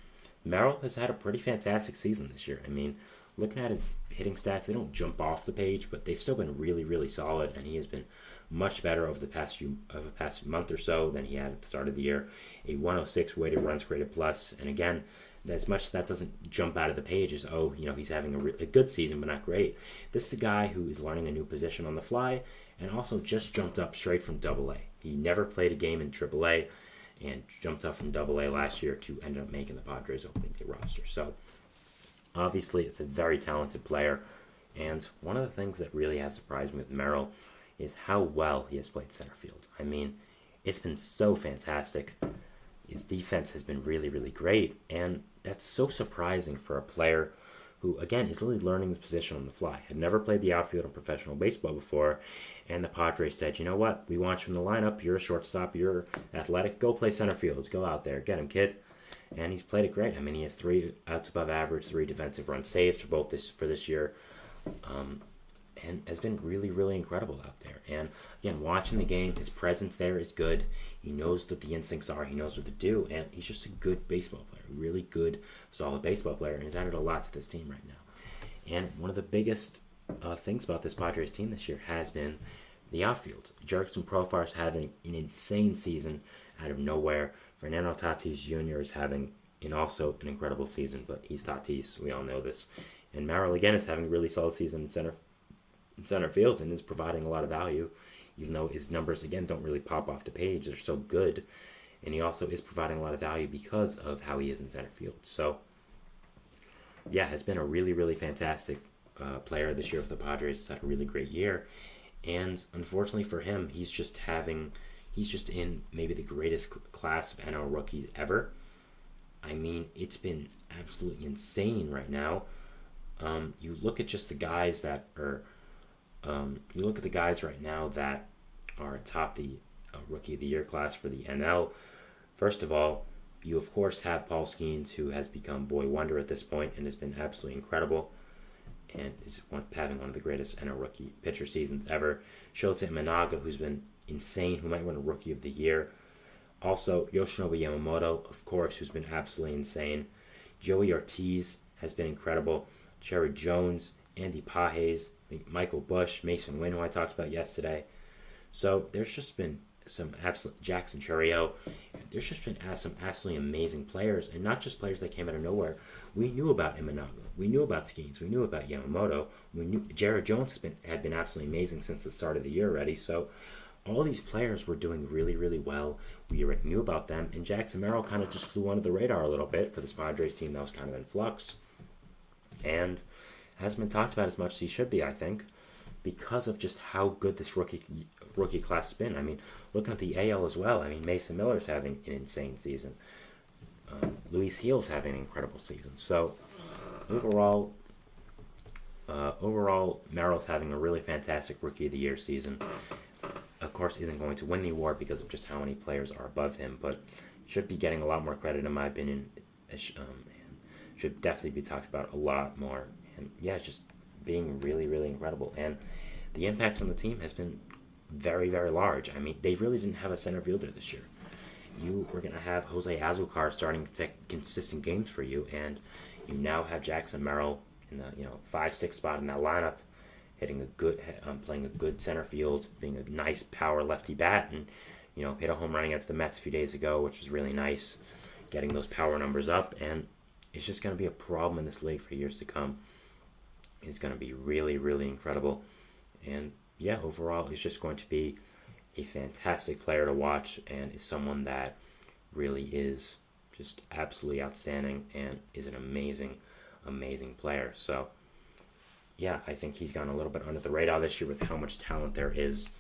Merrill has had a pretty fantastic season this year. I mean, looking at his hitting stats, they don't jump off the page, but they've still been really, really solid. And he has been much better over the past month or so than he had at the start of the year. A 106 weighted runs created plus, and again, as much as that doesn't jump out of the page as, he's having a good season, but not great. This is a guy who is learning a new position on the fly and also just jumped up straight from Double A. He never played a game in Triple A and jumped up from Double A last year to end up making the Padres opening day roster. So, obviously, it's a very talented player. And one of the things that really has surprised me with Merrill is how well he has played center field. I mean, it's been so fantastic. His defense has been really, really great, and that's so surprising for a player who, again, is really learning his position on the fly. Had never played the outfield in professional baseball before, and the Padres said, you know what, we want you in the lineup, you're a shortstop, you're athletic, go play center field, go out there, get him, kid. And he's played it great. I mean, he has 3 outs above average, 3 defensive runs saved for this year, and has been really, really incredible out there. And again, watching the game, his presence there is good. He knows what the instincts are. He knows what to do. And he's just a good baseball player, a really good, solid baseball player. And he's added a lot to this team right now. And one of the biggest things about this Padres team this year has been the outfield. Jurickson Profar's having an insane season out of nowhere. Fernando Tatis Jr. is having also an incredible season, but he's Tatis. We all know this. And Merrill, again, is having a really solid season in center field and is providing a lot of value, even though his numbers, again, don't really pop off the page. They're so good. And he also is providing a lot of value because of how he is in center field. So, yeah, has been a really, really fantastic player this year with the Padres. He's had a really great year. And unfortunately for him, he's just in maybe the greatest class of NL rookies ever. I mean, it's been absolutely insane right now. You look at just the guys that are, right now that are atop the Rookie of the Year class for the NL. First of all, you of course have Paul Skeens, who has become boy wonder at this point and has been absolutely incredible, and is having one of the greatest NL rookie pitcher seasons ever. Shota Imanaga, who's been insane, who might win a Rookie of the Year. Also, Yoshinobu Yamamoto, of course, who's been absolutely insane. Joey Ortiz has been incredible. Jared Jones, Andy Pages, Michael Busch, Mason Wynn, who I talked about yesterday. So there's just been some absolute Jackson Chourio. There's just been some absolutely amazing players, and not just players that came out of nowhere. We knew about Imanaga. We knew about Skeens. We knew about Yamamoto. We knew Jared Jones had been absolutely amazing since the start of the year already. So all these players were doing really, really well. We already knew about them, and Jackson Merrill kind of just flew under the radar a little bit for this Padres team that was kind of in flux, and hasn't been talked about as much as he should be, I think, because of just how good this rookie class has been. I mean, looking at the AL as well, I mean, Mason Miller's having an insane season. Luis Gil's having an incredible season. So overall, Merrill's having a really fantastic Rookie of the Year season. Of course, isn't going to win the award because of just how many players are above him, but should be getting a lot more credit, in my opinion. And should definitely be talked about a lot more. And yeah, just being really, really incredible. And the impact on the team has been very, very large. I mean, they really didn't have a center fielder this year. You were going to have Jose Azucar starting to take consistent games for you, and you now have Jackson Merrill in the 5-6 spot in that lineup, hitting a good, playing a good center field, being a nice power lefty bat, and hit a home run against the Mets a few days ago, which was really nice, getting those power numbers up. And it's just going to be a problem in this league for years to come. It's going to be really, really incredible. And yeah, overall, it's just going to be a fantastic player to watch, and is someone that really is just absolutely outstanding and is an amazing, amazing player. So yeah, I think he's gone a little bit under the radar this year with how much talent there is,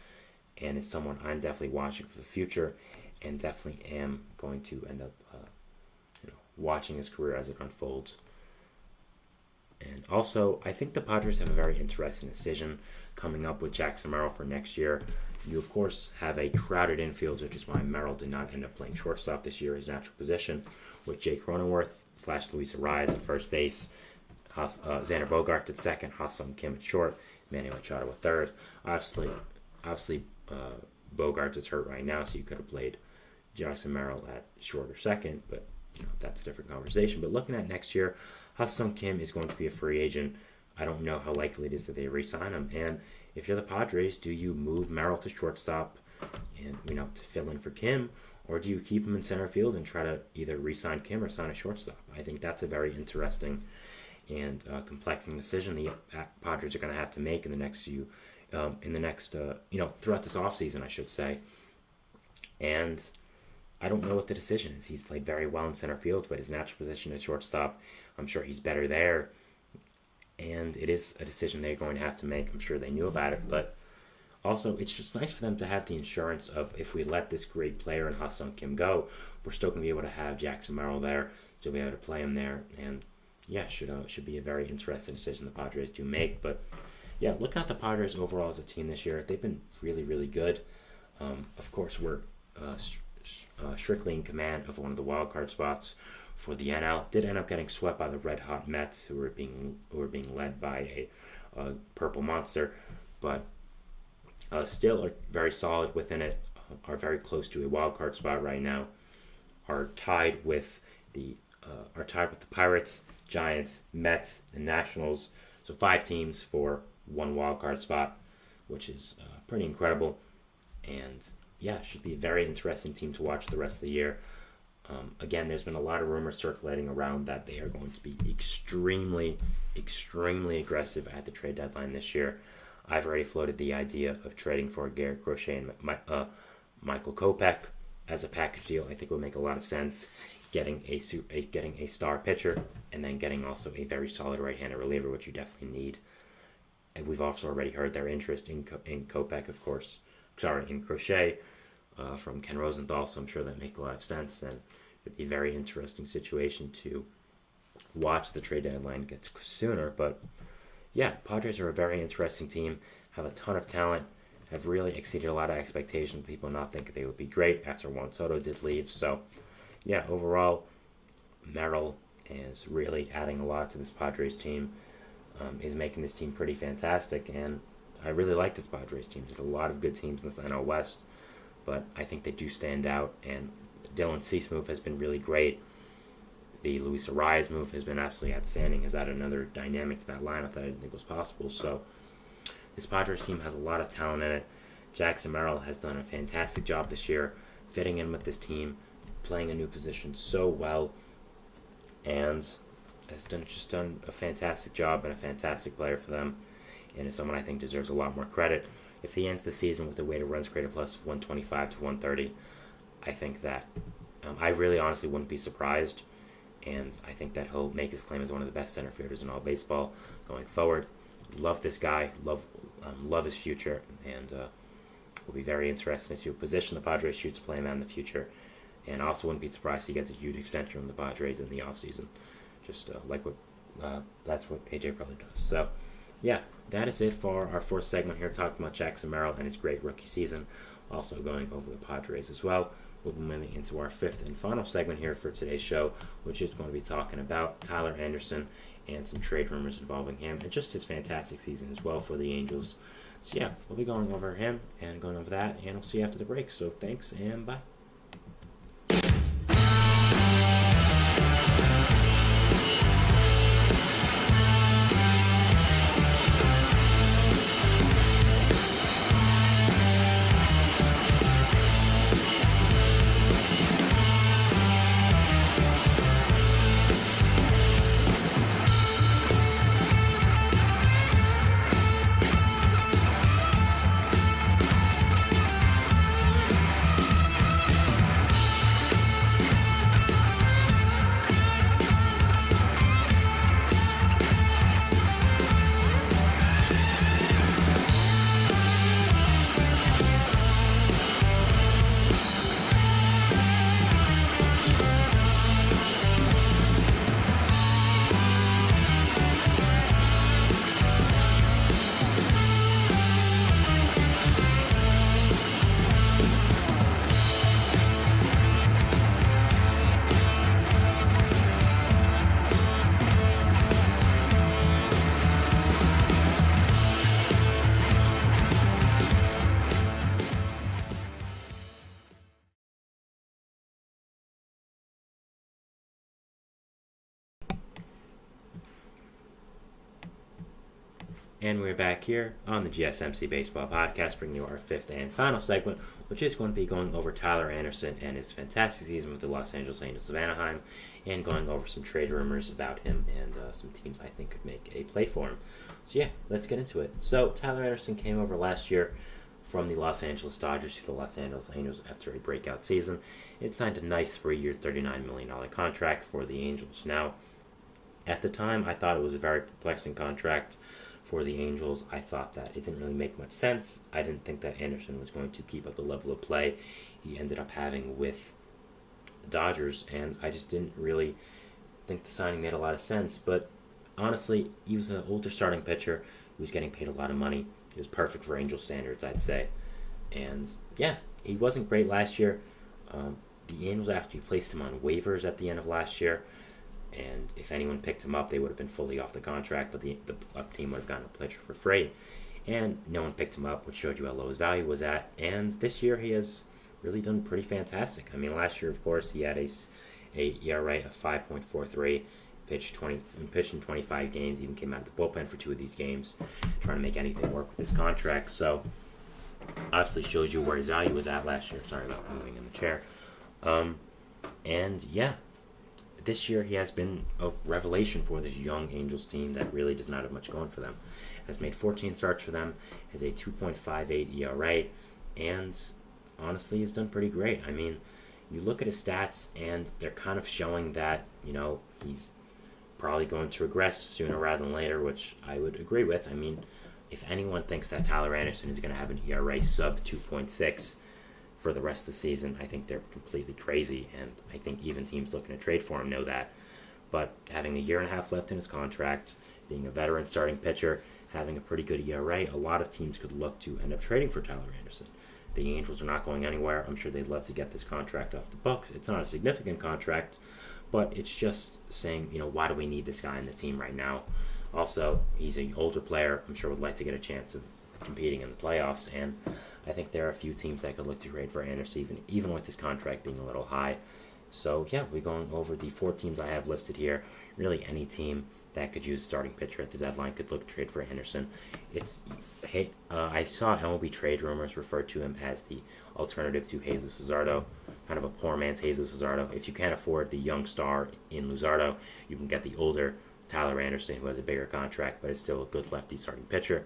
and is someone I'm definitely watching for the future, and definitely am going to end up watching his career as it unfolds. And also, I think the Padres have a very interesting decision coming up with Jackson Merrill for next year. You, of course, have a crowded infield, which is why Merrill did not end up playing shortstop this year, his natural position, with Jay Cronenworth / Luis Arraez at first base, Xander Bogaerts at second, Ha-Seong Kim at short, Manny Machado at third. Obviously, Bogaerts is hurt right now, so you could have played Jackson Merrill at short or second, but that's a different conversation. But looking at next year, Ha-Seong Kim is going to be a free agent. I don't know how likely it is that they re-sign him. And if you're the Padres, do you move Merrill to shortstop and to fill in for Kim, or do you keep him in center field and try to either re-sign Kim or sign a shortstop? I think that's a very interesting and complexing decision the Padres are going to have to make in the next throughout this offseason, I should say. And I don't know what the decision is. He's played very well in center field, but his natural position is shortstop. I'm sure he's better there. And it is a decision they're going to have to make. I'm sure they knew about it. But also, it's just nice for them to have the insurance of, if we let this great player in Ha-Seong Kim go, we're still going to be able to have Jackson Merrill there. So we'll be able to play him there. And yeah, should be a very interesting decision the Padres do make. But yeah, looking at the Padres overall as a team this year, they've been really, really good. Of course, we're strictly in command of one of the wild card spots for the NL. Did end up getting swept by the red hot Mets, who were being led by a purple monster, but still are very solid within it. Are very close to a wild card spot right now. Are tied with the Pirates, Giants, Mets, and Nationals. So 5 teams for one wild card spot, which is pretty incredible. And yeah, should be a very interesting team to watch the rest of the year. Again, there's been a lot of rumors circulating around that they are going to be extremely, extremely aggressive at the trade deadline this year. I've already floated the idea of trading for Garrett Crochet and Michael Kopech as a package deal. I think would make a lot of sense. Getting a star pitcher, and then getting also a very solid right-handed reliever, which you definitely need. And we've also already heard their interest in Kopech, of course. In Crochet from Ken Rosenthal, so I'm sure that makes a lot of sense, and it'd be a very interesting situation to watch the trade deadline get sooner. But yeah, Padres are a very interesting team, have a ton of talent, have really exceeded a lot of expectations. People not thinking they would be great after Juan Soto did leave. So yeah, overall, Merrill is really adding a lot to this Padres team, is making this team pretty fantastic, and I really like this Padres team. There's a lot of good teams in this NL West, but I think they do stand out, and Dylan Cease move has been really great. The Luis Arraez move has been absolutely outstanding, has added another dynamic to that lineup that I didn't think was possible. So this Padres team has a lot of talent in it. Jackson Merrill has done a fantastic job this year, fitting in with this team, playing a new position so well, and has done a fantastic job and a fantastic player for them. And is someone I think deserves a lot more credit. if he ends the season with a weighted runs created plus of 125 to 130, I think that I really honestly wouldn't be surprised, and I think that he'll make his claim as one of the best center fielders in all baseball going forward. Love this guy, love his future, and will be very interested to position the Padres shoot to play him in the future. And I also wouldn't be surprised if he gets a huge extension from the Padres in the offseason. Just that's what AJ probably does. So, yeah, that is it for our fourth segment here, talking about Jackson Merrill and his great rookie season. Also going over the Padres as well. We'll be moving into our fifth and final segment here for today's show, which is going to be talking about Tyler Anderson and some trade rumors involving him, and just his fantastic season as well for the Angels. So yeah, we'll be going over him and going over that, and we'll see you after the break. So thanks, and bye. And we're back here on the GSMC Baseball Podcast, bringing you our fifth and final segment, which is going to be going over Tyler Anderson and his fantastic season with the Los Angeles Angels of Anaheim, and going over some trade rumors about him and some teams I think could make a play for him. So yeah, let's get into it. So Tyler Anderson came over last year from the Los Angeles Dodgers to the Los Angeles Angels after a breakout season. It signed a nice 3-year, $39 million contract for the Angels. Now, at the time, I thought it was a very perplexing contract for the Angels. I thought that it didn't really make much sense. I didn't think that Anderson was going to keep up the level of play he ended up having with the Dodgers, and I just didn't really think the signing made a lot of sense. But honestly, he was an older starting pitcher who was getting paid a lot of money. He was perfect for Angel standards, I'd say. And yeah, he wasn't great last year. The Angels actually placed him on waivers at the end of last year, and if anyone picked him up, they would have been fully off the contract, but the team would have gotten a pitcher for free. And no one picked him up, which showed you how low his value was at. And this year he has really done pretty fantastic. I mean, last year, of course, he had a ERA of 5.43, pitched in 25 games, even came out of the bullpen for 2 of these games, trying to make anything work with his contract. So obviously shows you where his value was at last year. Sorry about moving in the chair. And yeah, this year he has been a revelation for this young Angels team that really does not have much going for them. Has made 14 starts for them, has a 2.58 ERA, and honestly has done pretty great. I mean, you look at his stats and they're kind of showing that, he's probably going to regress sooner rather than later, which I would agree with. I mean, if anyone thinks that Tyler Anderson is going to have an ERA sub 2.6 for the rest of the season, I think they're completely crazy, and I think even teams looking to trade for him know that. But having a year and a half left in his contract, being a veteran starting pitcher, having a pretty good ERA, a lot of teams could look to end up trading for Tyler Anderson. The Angels are not going anywhere. I'm sure they'd love to get this contract off the books. It's not a significant contract, but it's just saying, why do we need this guy in the team right now? Also, he's an older player. I'm sure would like to get a chance of competing in the playoffs, and I think there are a few teams that could look to trade for Anderson, even with his contract being a little high. So yeah, we're going over the 4 teams I have listed here. Really, any team that could use a starting pitcher at the deadline could look to trade for Anderson. I saw MLB trade rumors refer to him as the alternative to Jesus Luzardo, kind of a poor man's Jesus Luzardo. If you can't afford the young star in Luzardo, you can get the older Tyler Anderson, who has a bigger contract but is still a good lefty starting pitcher.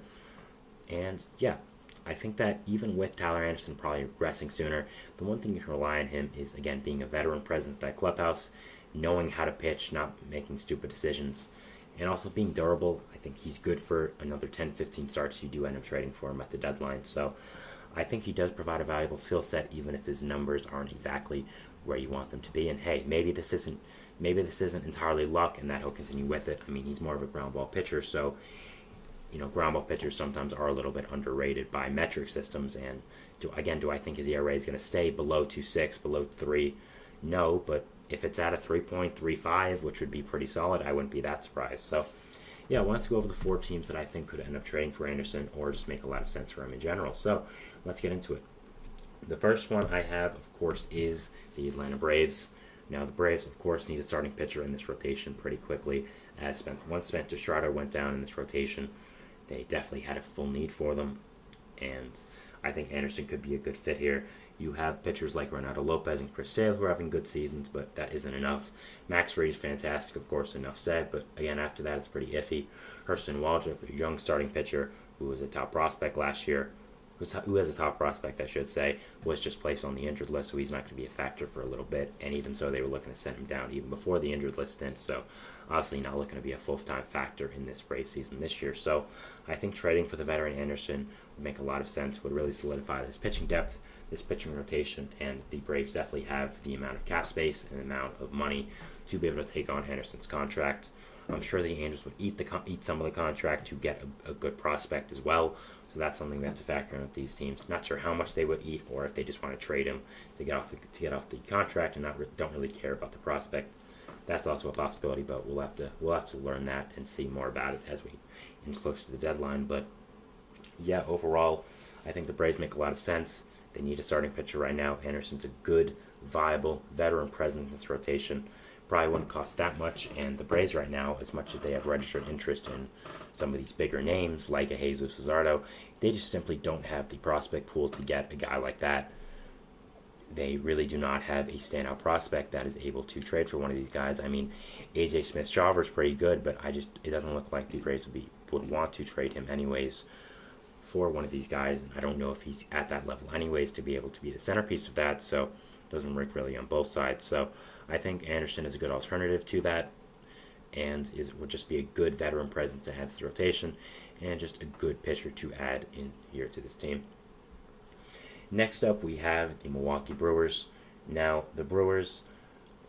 And yeah, I think that even with Tyler Anderson probably regressing sooner, the one thing you can rely on him is, again, being a veteran presence at that clubhouse, knowing how to pitch, not making stupid decisions, and also being durable. I think he's good for another 10-15 starts. You do end up trading for him at the deadline. So I think he does provide a valuable skill set, even if his numbers aren't exactly where you want them to be. And hey, maybe this isn't entirely luck, and that he'll continue with it. I mean, he's more of a ground ball pitcher, so ground ball pitchers sometimes are a little bit underrated by metric systems. And do I think his ERA is going to stay below 2.6, below 3? No, but if it's at a 3.35, which would be pretty solid, I wouldn't be that surprised. So, yeah, I wanted to go over the 4 teams that I think could end up trading for Anderson or just make a lot of sense for him in general. So, let's get into it. The first one I have, of course, is the Atlanta Braves. Now, the Braves, of course, need a starting pitcher in this rotation pretty quickly. As once Spencer Strider went down in this rotation, they definitely had a full need for them, and I think Anderson could be a good fit here. You have pitchers like Renato Lopez and Chris Sale who are having good seasons, but that isn't enough. Max Fried is fantastic, of course, enough said, but again, after that, it's pretty iffy. Hurston Waldrop, a young starting pitcher who was a top prospect last year, who has a top prospect, I should say, was just placed on the injured list, so he's not going to be a factor for a little bit. And even so, they were looking to send him down even before the injured list stint, so obviously not looking to be a full-time factor in this Brave season this year. So I think trading for the veteran Anderson would make a lot of sense, would really solidify this pitching depth, this pitching rotation, and the Braves definitely have the amount of cap space and the amount of money to be able to take on Anderson's contract. I'm sure the Angels would eat some of the contract to get a good prospect as well. So that's something we have to factor in with these teams. Not sure how much they would eat, or if they just want to trade him to get off the contract and don't really care about the prospect. That's also a possibility, but we'll have to learn that and see more about it as we inch closer to the deadline. But yeah, overall, I think the Braves make a lot of sense. They need a starting pitcher right now. Anderson's a good, viable veteran presence in this rotation. Probably wouldn't cost that much, and the Braves right now, as much as they have registered interest in some of these bigger names like a Jesus Luzardo, they just simply don't have the prospect pool to get a guy like that. They really do not have a standout prospect that is able to trade for one of these guys. I mean, AJ Smith-Shawver is pretty good, but it doesn't look like the Braves would want to trade him anyways for one of these guys. I don't know if he's at that level anyways to be able to be the centerpiece of that, so it doesn't work really on both sides. So I think Anderson is a good alternative to that, and would just be a good veteran presence to add to the rotation, and just a good pitcher to add in here to this team. Next up, we have the Milwaukee Brewers. Now, the Brewers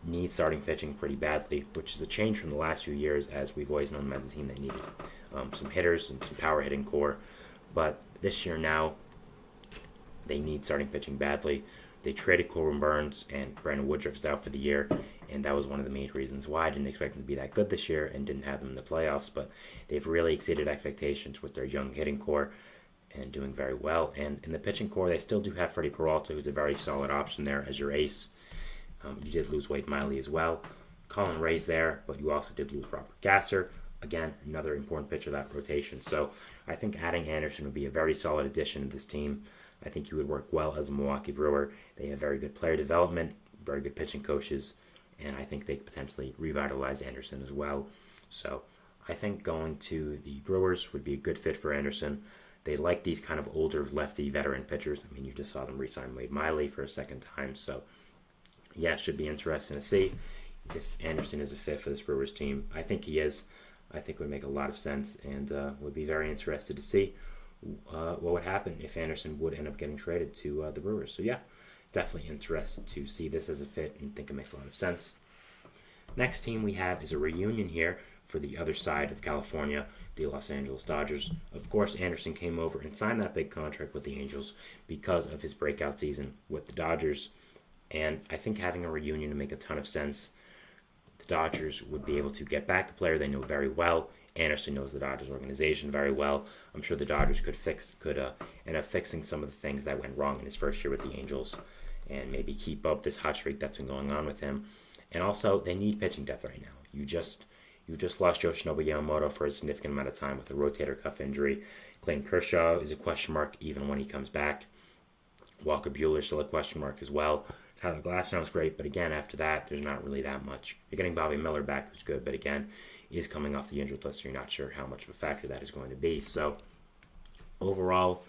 need starting pitching pretty badly, which is a change from the last few years, as we've always known them as a team that needed some hitters and some power hitting core. But this year now, they need starting pitching badly. They traded Corbin Burns, and Brandon Woodruff is out for the year, and that was one of the main reasons why I didn't expect them to be that good this year and didn't have them in the playoffs. But they've really exceeded expectations with their young hitting core and doing very well. And in the pitching core, they still do have Freddie Peralta, who's a very solid option there as your ace. You did lose Wade Miley as well. Colin Ray's there, but you also did lose Robert Gasser. Again, another important pitcher of that rotation. So I think adding Anderson would be a very solid addition to this team. I think he would work well as a Milwaukee Brewer. They have very good player development, very good pitching coaches, and I think they could potentially revitalize Anderson as well. So I think going to the Brewers would be a good fit for Anderson. They like these kind of older lefty veteran pitchers. I mean, you just saw them re-sign Wade Miley for a second time. So yeah, it should be interesting to see if Anderson is a fit for this Brewers team. I think he is. I think it would make a lot of sense, and would be very interested to see what would happen if Anderson would end up getting traded to the Brewers. So yeah, definitely interested to see this as a fit, and think it makes a lot of sense. Next team we have is a reunion here for the other side of California, the Los Angeles Dodgers. Of course, Anderson came over and signed that big contract with the Angels because of his breakout season with the Dodgers, and I think having a reunion would make a ton of sense. The Dodgers would be able to get back a player they know very well. Anderson knows the Dodgers organization very well. I'm sure the Dodgers could end up fixing some of the things that went wrong in his first year with the Angels, and maybe keep up this hot streak that's been going on with him. And also, they need pitching depth right now. You just lost Yoshinobu Yamamoto for a significant amount of time with a rotator cuff injury. Clayton Kershaw is a question mark even when he comes back. Walker Buehler is still a question mark as well. Tyler Glasnow is great, but again, after that, there's not really that much. You're getting Bobby Miller back, who's good, but again, he's coming off the injured list, so you're not sure how much of a factor that is going to be. So, overall,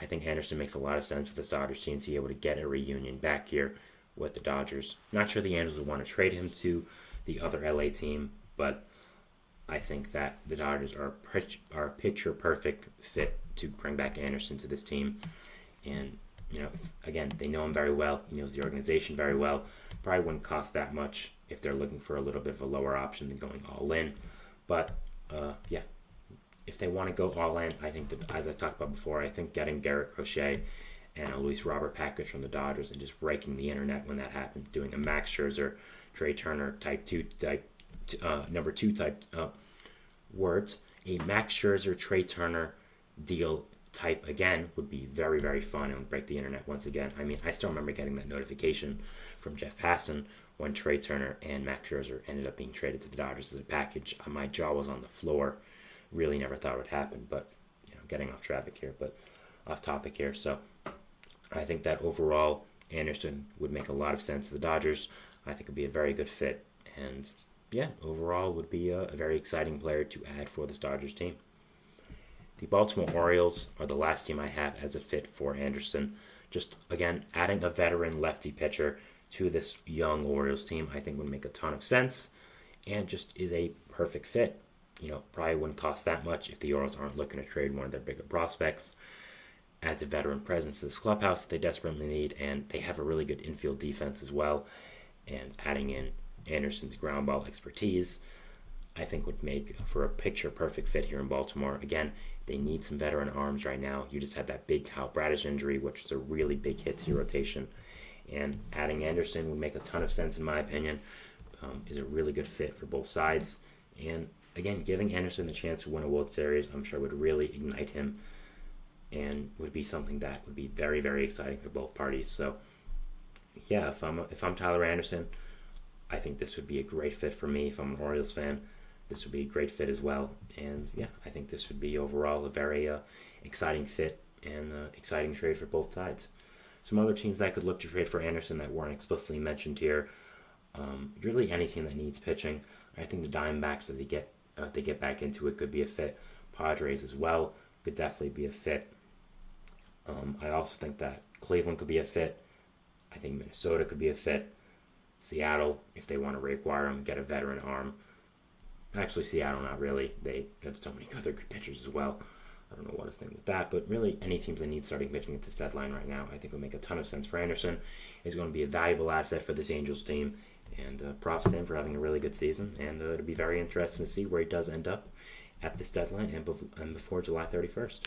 I think Anderson makes a lot of sense for the Dodgers team to be able to get a reunion back here with the Dodgers. Not sure the Angels would want to trade him to the other LA team, but I think that the Dodgers are a picture-perfect fit to bring back Anderson to this team. And, again, they know him very well. He knows the organization very well. Probably wouldn't cost that much if they're looking for a little bit of a lower option than going all in. But, if they want to go all in, I think that, as I talked about before, I think getting Garrett Crochet and a Luis Robert package from the Dodgers and just breaking the internet when that happens, doing a Max Scherzer, Trey Turner number two type words, a Max Scherzer, Trey Turner deal type again would be very, very fun and would break the internet once again. I mean, I still remember getting that notification from Jeff Passan when Trey Turner and Max Scherzer ended up being traded to the Dodgers as a package. My jaw was on the floor. Really never thought it would happen, but getting off topic here. So I think that overall Anderson would make a lot of sense to the Dodgers. I think it would be a very good fit, and overall would be a very exciting player to add for this Dodgers team. The Baltimore Orioles are the last team I have as a fit for Anderson. Just, again, adding a veteran lefty pitcher to this young Orioles team I think would make a ton of sense and just is a perfect fit. Probably wouldn't cost that much if the Orioles aren't looking to trade one of their bigger prospects. Adds a veteran presence to this clubhouse that they desperately need, and they have a really good infield defense as well. And adding in Anderson's ground ball expertise, I think would make for a picture-perfect fit here in Baltimore. Again, they need some veteran arms right now. You just had that big Kyle Bradish injury, which was a really big hit to your rotation. And adding Anderson would make a ton of sense, in my opinion. Is a really good fit for both sides. And again, giving Anderson the chance to win a World Series, I'm sure would really ignite him and would be something that would be very, very exciting for both parties. So, if I'm Tyler Anderson, I think this would be a great fit for me. If I'm an Orioles fan, this would be a great fit as well. And I think this would be overall a very exciting fit and exciting trade for both sides. Some other teams that could look to trade for Anderson that weren't explicitly mentioned here, really any team that needs pitching. I think the Diamondbacks, if they get back into it, could be a fit. Padres as well could definitely be a fit. I also think that Cleveland could be a fit. I think Minnesota could be a fit. Seattle, if they want to reacquire him, get a veteran arm. Actually, Seattle, not really. They have so many other good pitchers as well. I don't know what his name with that, but really any teams that need starting pitching at this deadline right now, I think would make a ton of sense for Anderson. He's going to be a valuable asset for this Angels team, and props to him for having a really good season, and it'll be very interesting to see where he does end up at this deadline and before July 31st.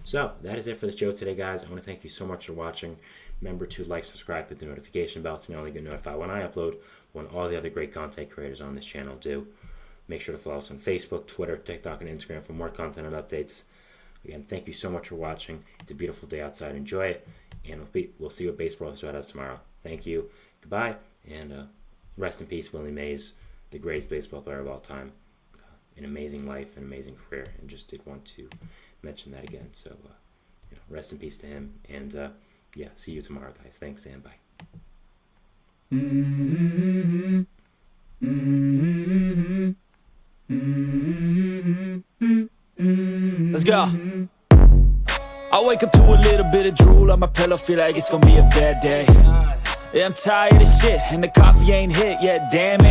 So, that is it for the show today, guys. I want to thank you so much for watching. Remember to like, subscribe, hit the notification bell to not only get notified when I upload, when all the other great content creators on this channel do. Make sure to follow us on Facebook, Twitter, TikTok, and Instagram for more content and updates. Again, thank you so much for watching. It's a beautiful day outside. Enjoy it, and we'll see what baseball has about us tomorrow. Thank you. Goodbye, and rest in peace, Willie Mays, the greatest baseball player of all time. An amazing life, an amazing career, and just did want to mention that again. So, rest in peace to him, and see you tomorrow, guys. Thanks, and bye. Let's go. I wake up to a little bit of drool on my pillow, feel like it's gonna be a bad day. Yeah, I'm tired of shit, and the coffee ain't hit yet, damn it.